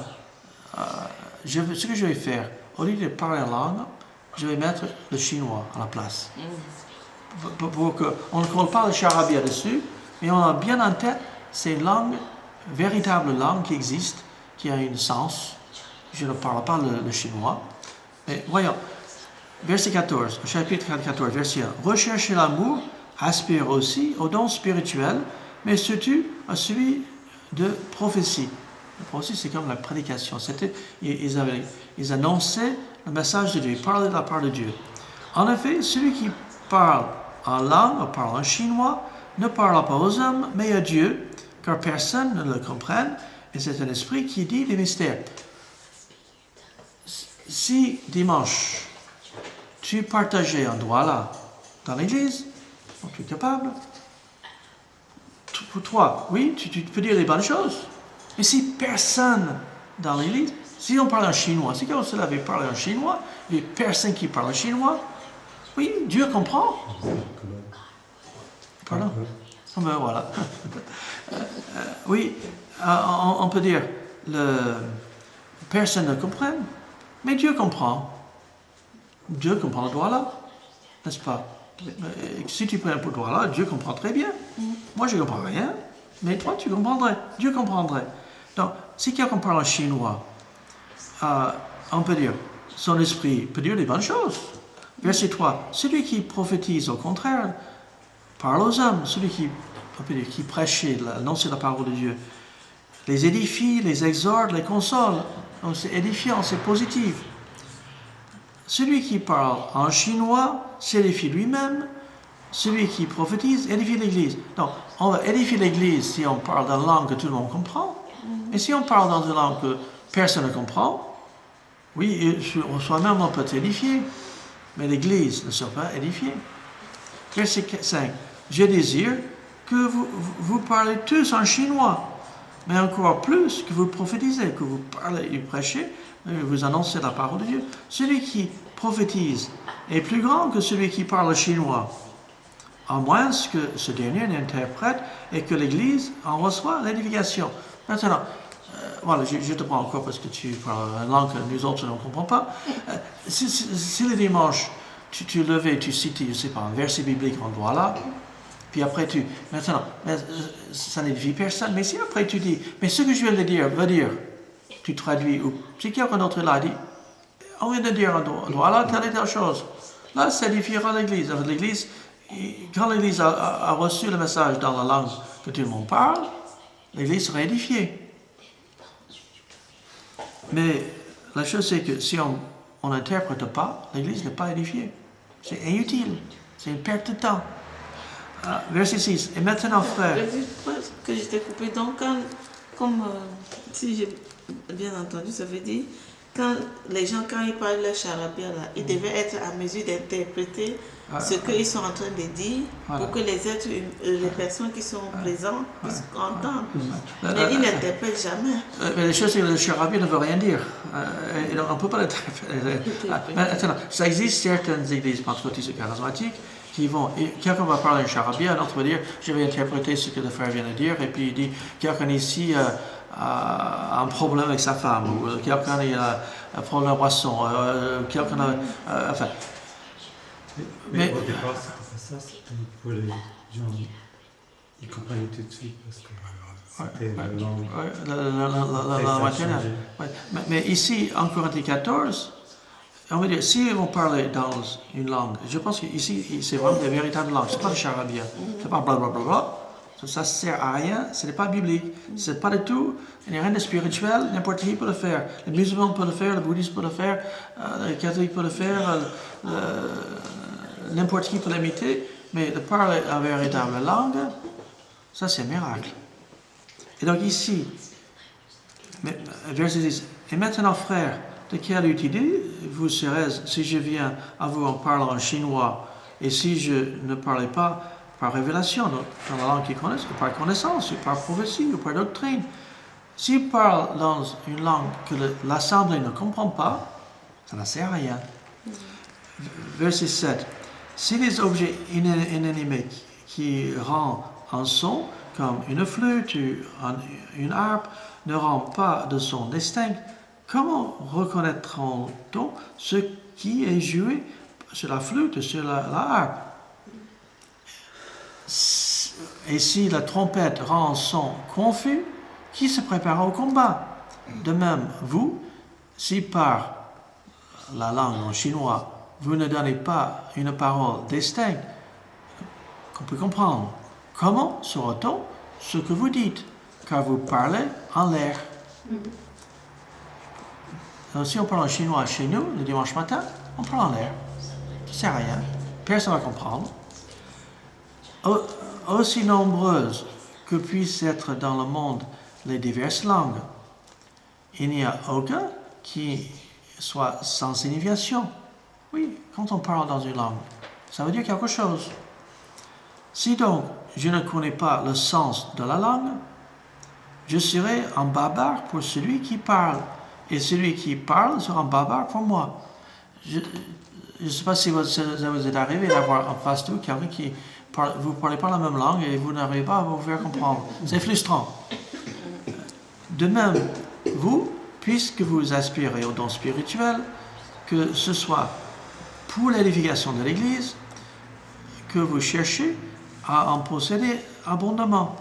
ce que je vais faire, au lieu de parler en langue, je vais mettre le chinois à la place. Pour qu'on ne colle pas le charabia dessus, mais on a bien en tête ces langues, véritables langues qui existent, qui ont un sens. Je ne parle pas le chinois. Mais voyons, verset 14, chapitre 14, verset 1. Recherchez l'amour, aspire aussi au don spirituel, mais surtout à celui de prophétie. La prophétie, c'est comme la prédication. Ils annonçaient le message de Dieu, ils parlaient de la part de Dieu. En effet, celui qui parle en langue, ou parle en chinois, ne parle pas aux hommes, mais à Dieu, car personne ne le comprenne, et c'est un esprit qui dit des mystères. Si dimanche, tu partageais un droit là, dans l'église, donc tu es capable, pour toi, oui, tu peux dire les bonnes choses. Mais si personne dans l'église, si on parle en chinois, si quelqu'un se l'avait parlé en chinois, il n'y a personne qui parle en chinois, oui, Dieu comprend. Pardon? Ben voilà. Oui, on peut dire, personne ne comprend, mais Dieu comprend. Dieu comprend le droit là, n'est-ce pas? Si tu prends un peu de droit là, Dieu comprend très bien. Moi, je ne comprends rien, mais toi, tu comprendrais. Dieu comprendrait. Donc, si quelqu'un parle en chinois, on peut dire, son esprit peut dire des bonnes choses. Verset 3, celui qui prophétise, au contraire, parle aux hommes. Celui qui prêche, annonce la parole de Dieu, les édifie, les exhorte, les console. Donc, c'est édifiant, c'est positif. Celui qui parle en chinois s'édifie lui-même. Celui qui prophétise édifie l'Église. Donc, on va édifier l'Église si on parle dans une langue que tout le monde comprend. Et si on parle dans une langue que personne ne comprend, oui, soi-même on peut être édifié, mais l'Église ne sera pas édifiée. Verset 5. Je désire que vous parlez tous en chinois, mais encore plus que vous prophétisez, que vous parlez et prêchez vous annoncez la parole de Dieu. Celui qui prophétise est plus grand que celui qui parle chinois, à moins que ce dernier n'interprète et que l'Église en reçoit l'édification. Maintenant, voilà, je te prends encore parce que tu parles une langue que nous autres ne comprenons pas. Si le dimanche, tu levais, tu cites, je ne sais pas, un verset biblique en droit là, puis après maintenant, ça n'édifie personne, mais si après tu dis, mais ce que je viens de dire veut dire, tu traduis, ou si quelqu'un d'autre là dit, on vient de dire en droit là, telle et telle chose, là, ça édifiera l'Église. L'Église, quand l'Église a reçu le message dans la langue que tout le monde parle, l'Église sera édifiée. Mais la chose c'est que si on n'interprète pas, l'Église n'est pas édifiée. C'est inutile, c'est une perte de temps. Verset 6. Et maintenant, frère. Que j'étais coupé. Donc, si j'ai bien entendu, ça veut dire, quand les gens, quand ils parlent leur charabia, là, ils devaient être à mesure d'interpréter ce qu'ils sont en train de dire pour que les personnes qui sont présentes puissent entendre. Mais ils n'interprètent jamais. Mais les choses, c'est que le charabia ne veut rien dire. On ne peut pas l'interpréter. Maintenant, ça existe certaines églises pentecôtistes et charismatiques qui vont, quelqu'un va parler un charabia, un autre va dire, je vais interpréter ce que le frère vient de dire, et puis il dit, quelqu'un ici a un problème avec sa femme, ou quelqu'un a un problème à boisson, quelqu'un a, enfin. Mais au départ, c'était ça, c'était pour les gens, ils comprenaient tout de suite, parce que c'était la langue. La maternelle. Mais ici, en Corinthiens 14, on va dire, si on parlait dans une langue, je pense qu'ici, c'est vraiment des véritables langues, c'est pas le charabia, c'est pas blablabla, ça ne sert à rien, ce n'est pas biblique, c'est pas du tout, il n'y a rien de spirituel, n'importe qui peut le faire. Les musulmans peuvent le faire, le bouddhiste peut le faire, les catholiques peuvent le faire, n'importe qui peut l'imiter, mais de parler en véritable langue, ça c'est un miracle. Et donc ici, verset 10, et maintenant frères, de quelle utilité vous serez si je viens à vous en parlant en chinois et si je ne parlais pas par révélation, dans la langue qu'ils connaissent, ou par connaissance, ou par prophétie, ou par doctrine. S'ils parlent dans une langue que l'Assemblée ne comprend pas, ça ne sert à rien. Verset 7. Si les objets inanimés qui rendent un son, comme une flûte ou une harpe, ne rendent pas de son distinct, comment reconnaîtra-t-on ce qui est joué sur la flûte, sur la harpe? Et si la trompette rend un son confus, qui se prépare au combat? De même, vous, si par la langue en chinois, vous ne donnez pas une parole distincte qu'on peut comprendre, comment saura-t-on ce que vous dites? Car vous parlez en l'air. Alors, si on parle en chinois chez nous, le dimanche matin, on parle en l'air. Ça ne sert à rien. Personne ne va comprendre. Aussi nombreuses que puissent être dans le monde les diverses langues, il n'y a aucun qui soit sans signification. Oui, quand on parle dans une langue, ça veut dire quelque chose. Si donc je ne connais pas le sens de la langue, je serai un barbare pour celui qui parle, et celui qui parle sera un barbare pour moi. Je ne sais pas si ça vous est arrivé d'avoir en face de vous quelqu'un qui vous ne parlez pas la même langue et vous n'arrivez pas à vous faire comprendre. C'est frustrant. De même, vous, puisque vous aspirez au don spirituel, que ce soit pour l'édification de l'Église, que vous cherchez à en posséder abondamment.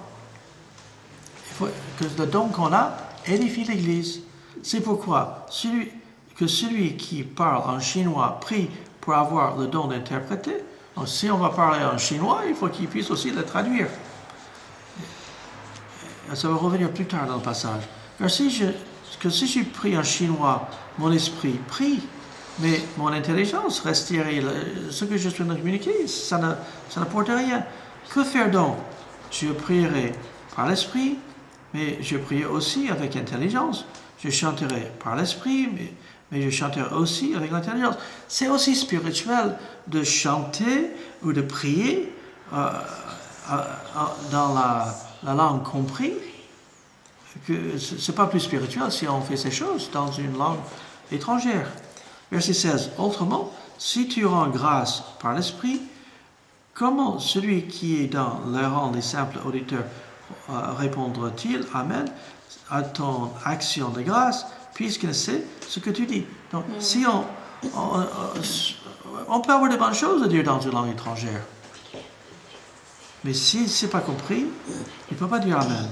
Il faut que le don qu'on a édifie l'Église. C'est pourquoi celui qui parle en chinois prie pour avoir le don d'interpréter. Donc, si on va parler en chinois, il faut qu'il puisse aussi le traduire. Ça va revenir plus tard dans le passage. Car si je prie en chinois, mon esprit prie, mais mon intelligence reste stérile. Ce que je suis en train de communiquer, ça ne porte rien. Que faire donc? Je prierai par l'esprit, mais je prierai aussi avec intelligence. Je chanterai par l'esprit, mais je chanterai aussi avec l'intelligence. C'est aussi spirituel de chanter ou de prier dans la langue comprise. Ce n'est pas plus spirituel si on fait ces choses dans une langue étrangère. Verset 16. Autrement, si tu rends grâce par l'Esprit, comment celui qui est dans le rang des simples auditeurs répondra-t-il Amen à ton action de grâce, puisqu'il sait ce que tu dis. Donc, si on peut avoir de bonnes choses à dire dans une langue étrangère. Mais si ce n'est pas compris, il ne peut pas dire Amen.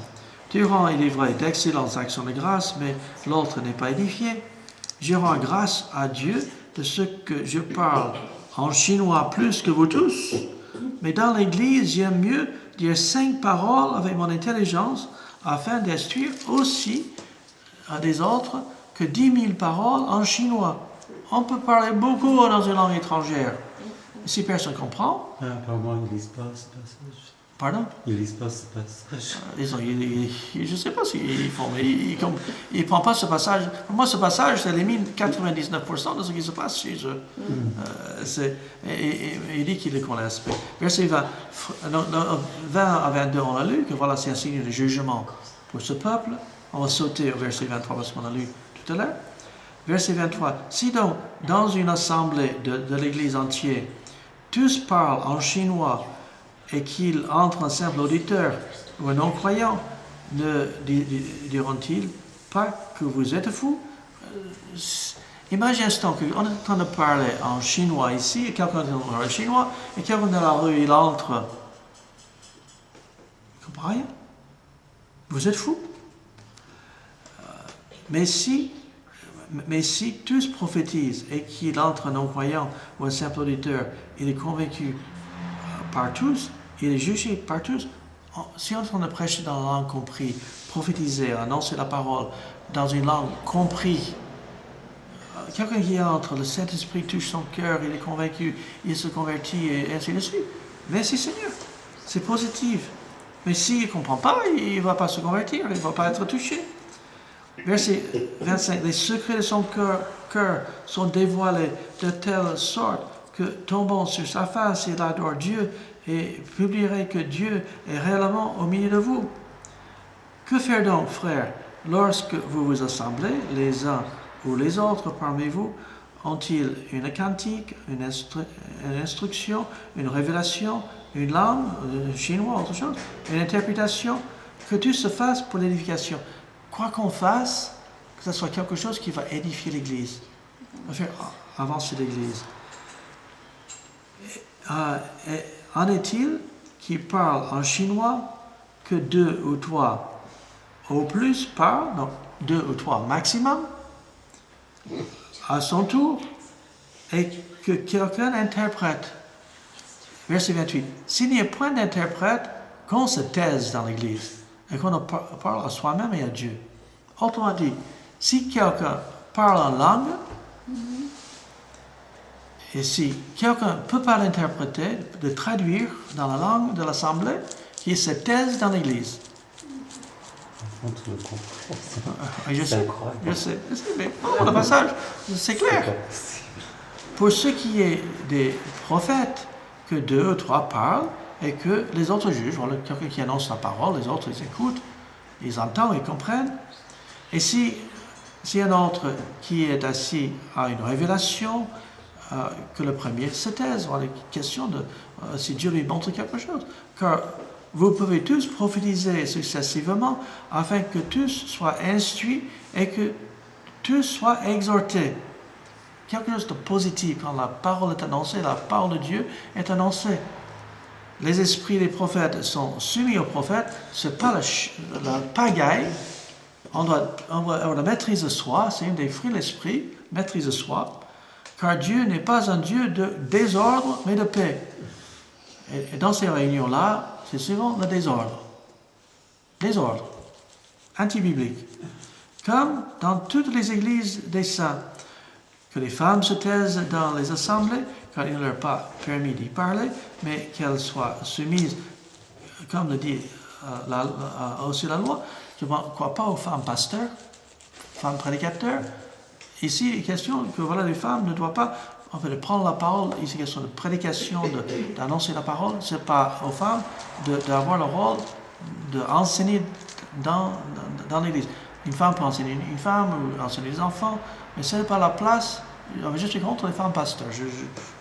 Tu rends, il est vrai, d'excellentes actions de grâce, mais l'autre n'est pas édifié. Je rends grâce à Dieu de ce que je parle en chinois plus que vous tous. Mais dans l'Église, j'aime mieux dire 5 paroles avec mon intelligence afin d'instruire aussi à des autres que 10 000 paroles en chinois. On peut parler beaucoup dans une langue étrangère. Si personne comprend... Apparemment, ils ne lisent pas ce passage. Pardon? Ils ne lisent pas ce passage. Je ne sais pas s'ils font, mais ils ne prennent pas ce passage. Pour moi, ce passage, ça élimine 99% de ce qui se passe chez eux. Il dit qu'ils le connaissent. Verset 20 à 22, on a lu que voilà, c'est un signe de jugement pour ce peuple. On va sauter au verset 23 parce qu'on a lu tout à l'heure. Verset 23. Si donc, dans une assemblée de l'Église entière, tous parlent en chinois et qu'il entre un simple auditeur ou un non-croyant, ne diront-ils pas que vous êtes fous? Imagine un instant qu'on est en train de parler en chinois ici, et quelqu'un parle en chinois, et quelqu'un dans la rue, il entre. Il ne comprend rien. Vous êtes fous? Mais si tous prophétisent et qu'il entre un non-croyant ou un simple auditeur, il est convaincu par tous, il est jugé par tous. Si on est en train de prêcher dans la langue comprise, prophétiser, annoncer la parole dans une langue comprise, quelqu'un qui entre, le Saint-Esprit touche son cœur, il est convaincu, il se convertit et ainsi de suite. Merci Seigneur, c'est positif. Mais s'il ne comprend pas, il ne va pas se convertir, il ne va pas être touché. Verset 25. Les secrets de son cœur sont dévoilés de telle sorte que tombant sur sa face, il adore Dieu et publierait que Dieu est réellement au milieu de vous. Que faire donc, frères, lorsque vous vous assemblez, les uns ou les autres parmi vous, ont-ils une cantique, une instruction, une révélation, une langue, chinois, autre chose, une interprétation, que tout se fasse pour l'édification. Quoi qu'on fasse, que ce soit quelque chose qui va édifier l'Église, va faire avancer l'Église. En est-il qui parle en chinois que 2 ou 3 au plus parlent, donc 2 ou 3 maximum, à son tour, et que quelqu'un interprète. Verset 28. S'il n'y a point d'interprète, qu'on se taise dans l'Église et qu'on parle à soi-même et à Dieu. Autrement dit, si quelqu'un parle en langue, et si quelqu'un ne peut pas l'interpréter, de traduire dans la langue de l'Assemblée, qu'il se taise dans l'Église. Je sais, mais le passage, c'est clair. Pour ce qui est des prophètes, que 2 ou 3 parlent et que les autres jugent. Voilà, quelqu'un qui annonce la parole, les autres ils écoutent, ils entendent, ils comprennent. Et si un autre qui est assis a une révélation, que le premier se taise. Voilà, question de si Dieu lui montre quelque chose. Car vous pouvez tous prophétiser successivement afin que tous soient instruits et que tous soient exhortés. Quelque chose de positif quand la parole est annoncée, la parole de Dieu est annoncée. Les esprits des prophètes sont soumis aux prophètes, ce n'est pas la pagaille. On doit avoir la maîtrise de soi, c'est une des fruits de l'esprit, maîtrise de soi, car Dieu n'est pas un Dieu de désordre, mais de paix. Et dans ces réunions-là, c'est souvent le désordre. Désordre. Anti-biblique. Comme dans toutes les églises des saints, que les femmes se taisent dans les assemblées, car il ne leur est pas permis d'y parler, mais qu'elles soient soumises, comme le dit aussi la loi. Je ne crois pas aux femmes pasteurs, femmes prédicateurs. Ici, il est question que voilà, les femmes ne doivent pas prendre la parole. Ici, il est question de prédication, d'annoncer la parole. Ce n'est pas aux femmes d'avoir le rôle d'enseigner dans l'Église. Une femme peut enseigner une femme ou enseigner des enfants, mais ce n'est pas la place. Je suis contre les femmes pasteurs. Je ne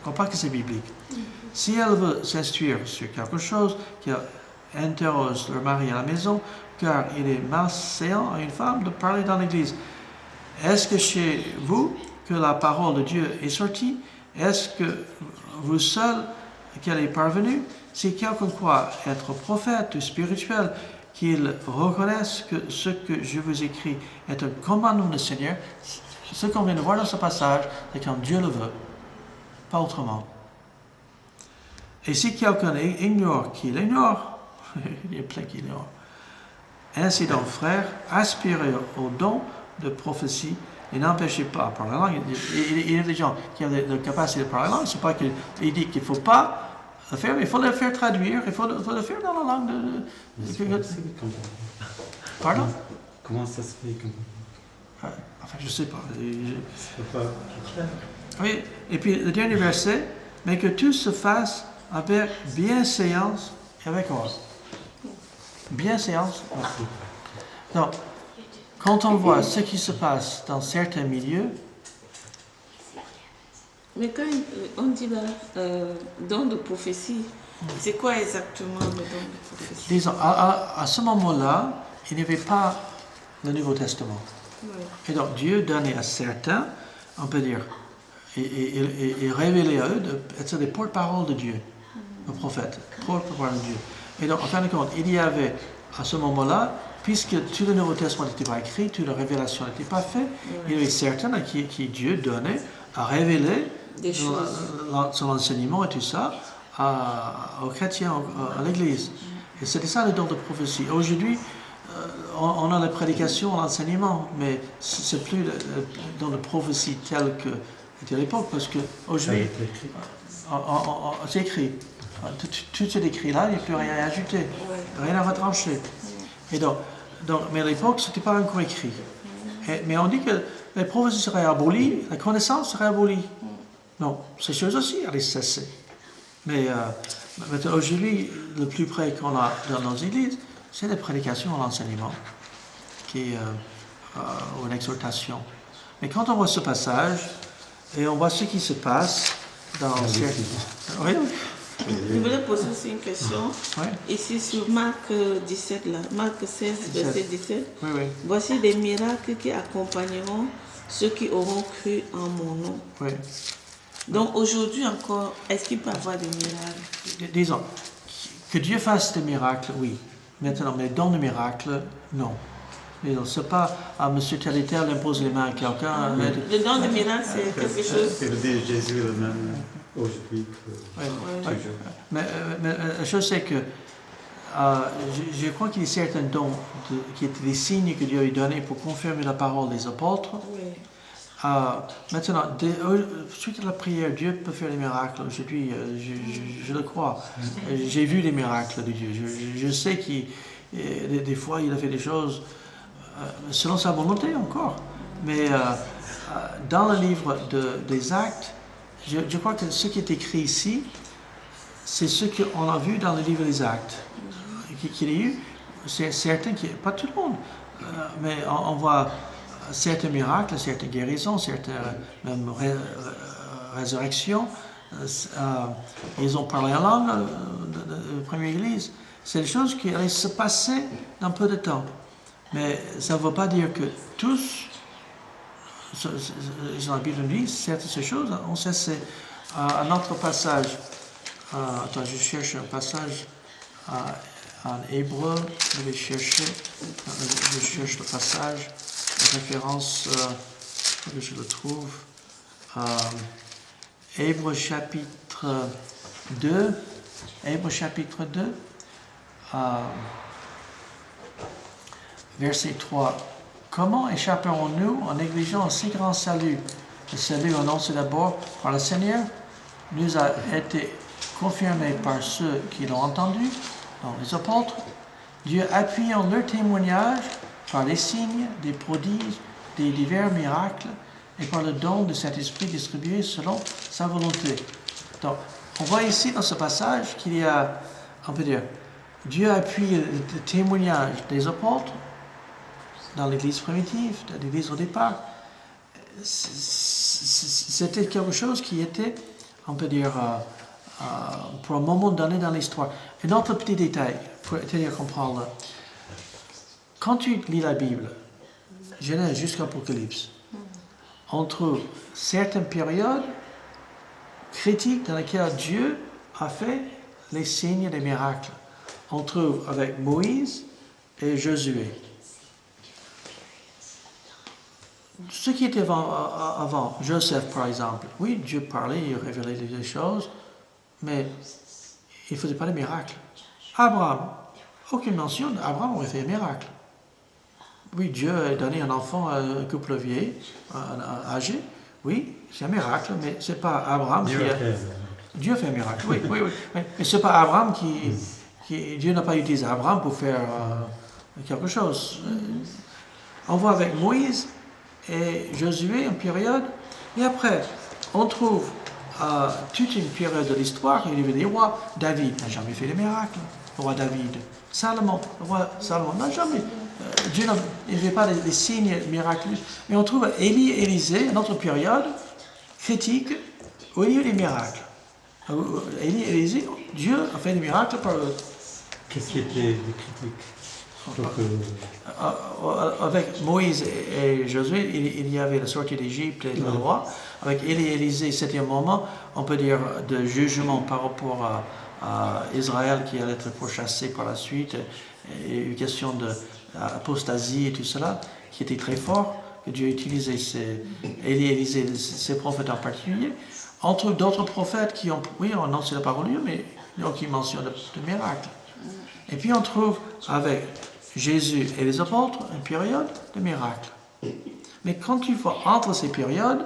crois pas que c'est biblique. Si elle veut s'instruire sur quelque chose qui interroge leur mari à la maison, car il est malséant à une femme de parler dans l'église. Est-ce que chez vous que la parole de Dieu est sortie? Est-ce que vous seul qu'elle est parvenue? Si quelqu'un croit être prophète ou spirituel, qu'il reconnaisse que ce que je vous écris est un commandement du Seigneur. Ce qu'on vient de voir dans ce passage, c'est quand Dieu le veut, pas autrement. Et si quelqu'un ignore qu'il ignore, il y a plein qui ignorent. Ainsi donc, frères, aspirez au don de prophétie et n'empêchez pas de parler la langue. Il y a des gens qui ont la capacité de parler la langue, c'est pas qu'il dit qu'il ne faut pas le faire, mais il faut le faire traduire, il faut le faire dans la langue de... Pardon? Comment ça se fait? Enfin, je ne sais pas. Oui, et puis le dernier verset, mais que tout se fasse avec bienséance et avec ordre. Bienséance. Donc, quand on voit ce qui se passe dans certains milieux. Mais quand on dit là, don de prophétie, c'est quoi exactement le don de prophétie? Disons, à ce moment-là, il n'y avait pas le Nouveau Testament. Oui. Et donc Dieu donnait à certains, on peut dire, et révélait à eux d'être des porte-parole de Dieu, le prophète, porte-parole de Dieu. Et donc, en fin de compte, il y avait à ce moment-là, puisque tout le Nouveau Testament n'était pas écrit, toute la révélation n'était pas faite, il y avait certains à qui Dieu donnait à révéler son enseignement et tout ça aux chrétiens, à l'Église. Et c'était ça le don de prophétie. Aujourd'hui, on a la prédication, l'enseignement, mais c'est plus le don de prophétie tel que était à l'époque, parce qu'aujourd'hui, c'est écrit. Tout est écrit là, il n'y a plus rien à ajouter, rien à retrancher. Et donc, mais à l'époque, ce n'était pas encore écrit. Mais on dit que les prophéties seraient abolies, la connaissance serait abolie. Non, ces choses aussi allaient cesser. Mais aujourd'hui, le plus près qu'on a dans nos églises, c'est la prédication, l'enseignement, qui est une exhortation. Mais quand on voit ce passage, et on voit ce qui se passe dans certains... Oui. Je voulais poser aussi une question. Oui. Ici sur Marc 17, là, Marc 16, verset 17. Oui. Voici des miracles qui accompagneront ceux qui auront cru en mon nom. Oui. Donc aujourd'hui encore, est-ce qu'il peut y avoir des miracles? Disons, que Dieu fasse des miracles, oui. Maintenant, mais dans les miracles, non. C'est pas à monsieur tel et tel impose les mains à quelqu'un. Le don de miracle, c'est quelque chose. Et le dire Jésus est le même aujourd'hui que toujours. Mais la chose, c'est que je crois qu'il y a certains dons qui étaient des signes que Dieu a donnés pour confirmer la parole des apôtres. Oui. Maintenant, suite à la prière, Dieu peut faire des miracles. Aujourd'hui, je le crois. J'ai vu des miracles de Dieu. Je sais qu'il des fois, il a fait des choses selon sa volonté encore. Mais dans le livre des Actes, je crois que ce qui est écrit ici, c'est ce qu'on a vu dans le livre des Actes. Qu'il y a eu, c'est certain, pas tout le monde, mais on voit certains miracles, certaines guérisons, certaines même résurrections. Ils ont parlé en langue de la première église. C'est des choses qui allaient se passer dans peu de temps. Mais ça ne veut pas dire que tous, dans la Bible dit, certaines ces choses ont cessé. Un autre passage, attends, je cherche un passage en hébreu, je cherche le passage, la référence, que je le trouve. Hébreu chapitre 2, verset 3. Comment échapperons-nous en négligeant un si grand salut? Le salut annoncé d'abord par le Seigneur nous a été confirmé par ceux qui l'ont entendu, donc les apôtres. Dieu appuyant leur témoignage par les signes, des prodiges, des divers miracles et par le don de cet esprit distribué selon sa volonté. Donc, on voit ici dans ce passage qu'il y a, on peut dire, Dieu appuie le témoignage des apôtres dans l'Église primitive, dans l'Église au départ. C'était quelque chose qui était, on peut dire, pour un moment donné dans l'histoire. Un autre petit détail, pour t'aider à comprendre. Quand tu lis la Bible, Genèse jusqu'à Apocalypse, on trouve certaines périodes critiques dans lesquelles Dieu a fait les signes des miracles. On trouve avec Moïse et Josué. Ce qui était avant, Joseph par exemple, oui, Dieu parlait, il révélait des choses, mais il ne faisait pas de miracles. Abraham, aucune mention d'Abraham aurait fait un miracle. Oui, Dieu a donné un enfant à un couple vieil, âgé, oui, c'est un miracle, mais ce n'est pas Abraham qui a... Dieu fait un miracle, oui. Mais ce n'est pas Abraham qui... Dieu n'a pas utilisé Abraham pour faire quelque chose. On voit avec Moïse et Josué une période, et après, on trouve toute une période de l'histoire, il y avait des rois. David n'a jamais fait de miracle, le roi David. Salomon, le roi Salomon n'a jamais... Dieu ne fait pas des signes miraculeux. Mais on trouve Élie et Élisée, une autre période critique, où il y a eu des miracles. Élie et Élisée, Dieu a fait des miracles par eux. Qu'est-ce qui était des critiques? Avec Moïse et Josué, il y avait la sortie d'Égypte et la loi. Avec Élie et Élisée, c'était un moment, on peut dire, de jugement par rapport à Israël qui allait être pourchassé par la suite. Et une question d'apostasie et tout cela, qui était très fort, que Dieu utilisait Élie et Élisée, ces prophètes en particulier. On trouve d'autres prophètes qui ont, oui, on annoncé la parole de Dieu, mais qui mentionnent de miracles. Et puis on trouve avec Jésus et les apôtres une période de miracles. Mais quand tu vois entre ces périodes,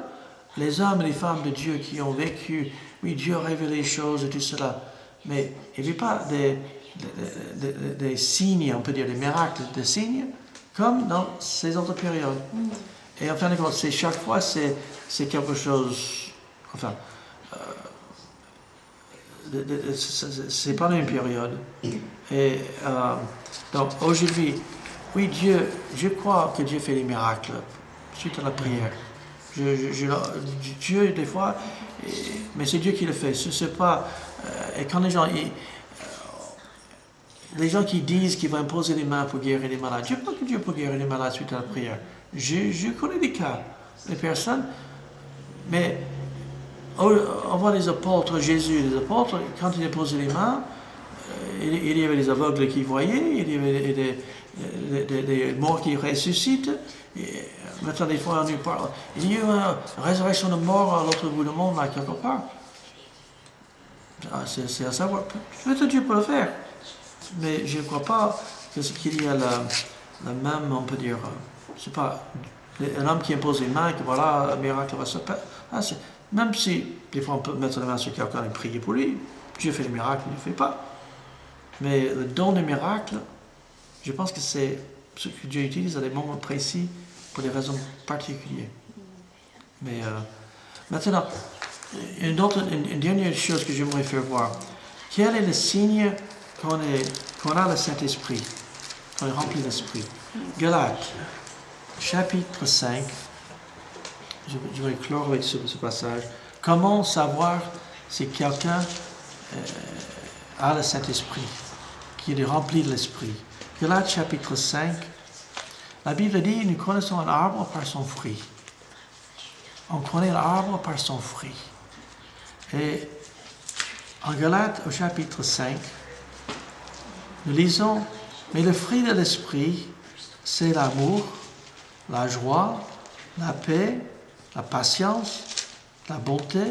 les hommes et les femmes de Dieu qui ont vécu, oui, Dieu a révélé les choses et tout cela, mais il n'y avait pas des signes, on peut dire des miracles, des signes, comme dans ces autres périodes. Et en fin de compte, chaque fois, c'est quelque chose, enfin, c'est pas la même période. Et donc aujourd'hui, oui, je crois que Dieu fait des miracles suite à la prière. Dieu, des fois, mais c'est Dieu qui le fait. C'est pas, et quand les gens qui disent qu'ils vont imposer les mains pour guérir les malades, je crois que Dieu peut guérir les malades suite à la prière. Je connais des cas, des personnes, mais on voit les apôtres, Jésus et les apôtres, quand il a posé les mains, il y avait des aveugles qui voyaient, il y avait des morts qui ressuscitent. Et maintenant, des fois, on nous parle. Il y a eu une résurrection de morts à l'autre bout du monde, là, quelque part. C'est à savoir. Peut-être Dieu peut le faire. Mais je ne crois pas qu'il y a la même, on peut dire, c'est pas un homme qui impose les mains, que voilà, un miracle va se passer. Même si, des fois, on peut mettre la main sur quelqu'un et prier pour lui, Dieu fait les miracles, il ne le fait pas. Mais le don des miracles, je pense que c'est ce que Dieu utilise à des moments précis pour des raisons particulières. Mais maintenant, une dernière chose que j'aimerais faire voir. Quel est le signe qu'on a le Saint-Esprit, qu'on est rempli d'Esprit? Galates, chapitre 5. Je vais clore avec ce passage. Comment savoir si quelqu'un a le Saint-Esprit, qui est rempli de l'Esprit? Galates, chapitre 5. La Bible dit, nous connaissons un arbre par son fruit. On connaît l'arbre par son fruit. Et en Galates, au chapitre 5, nous lisons, mais le fruit de l'Esprit, c'est l'amour, la joie, la paix, la patience, la bonté,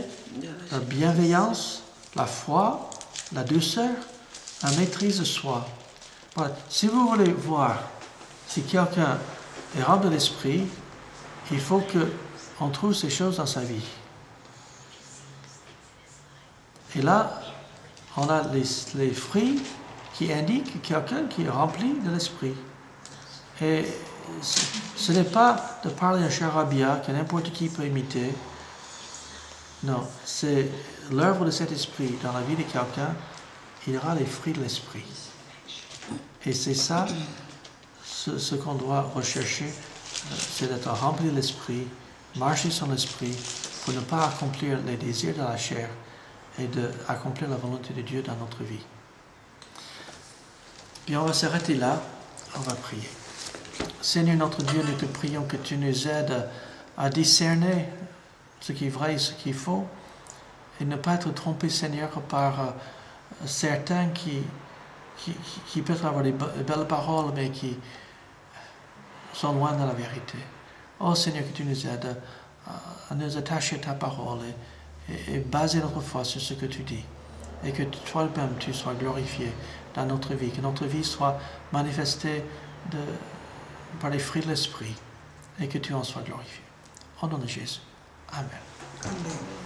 la bienveillance, la foi, la douceur, la maîtrise de soi. Voilà. Si vous voulez voir si quelqu'un est rempli de l'Esprit, il faut qu'on trouve ces choses dans sa vie. Et là, on a les fruits qui indiquent quelqu'un qui est rempli de l'Esprit. Et ce n'est pas de parler un charabia que n'importe qui peut imiter. Non, c'est l'œuvre de cet esprit dans la vie de quelqu'un. Il y aura les fruits de l'Esprit. Et c'est ça ce qu'on doit rechercher, c'est d'être rempli de l'esprit, marcher sur l'esprit pour ne pas accomplir les désirs de la chair et d'accomplir la volonté de Dieu dans notre vie. Bien, on va s'arrêter là, on va prier. Seigneur notre Dieu, nous te prions que tu nous aides à discerner ce qui est vrai et ce qui est faux, et ne pas être trompé, Seigneur, par certains qui peuvent avoir des belles paroles, mais qui sont loin de la vérité. Oh Seigneur, que tu nous aides à nous attacher à ta parole et baser notre foi sur ce que tu dis. Et que toi-même, tu sois glorifié dans notre vie, que notre vie soit manifestée par les fruits de l'Esprit, et que tu en sois glorifié. Au nom de Jésus. Amen. Amen.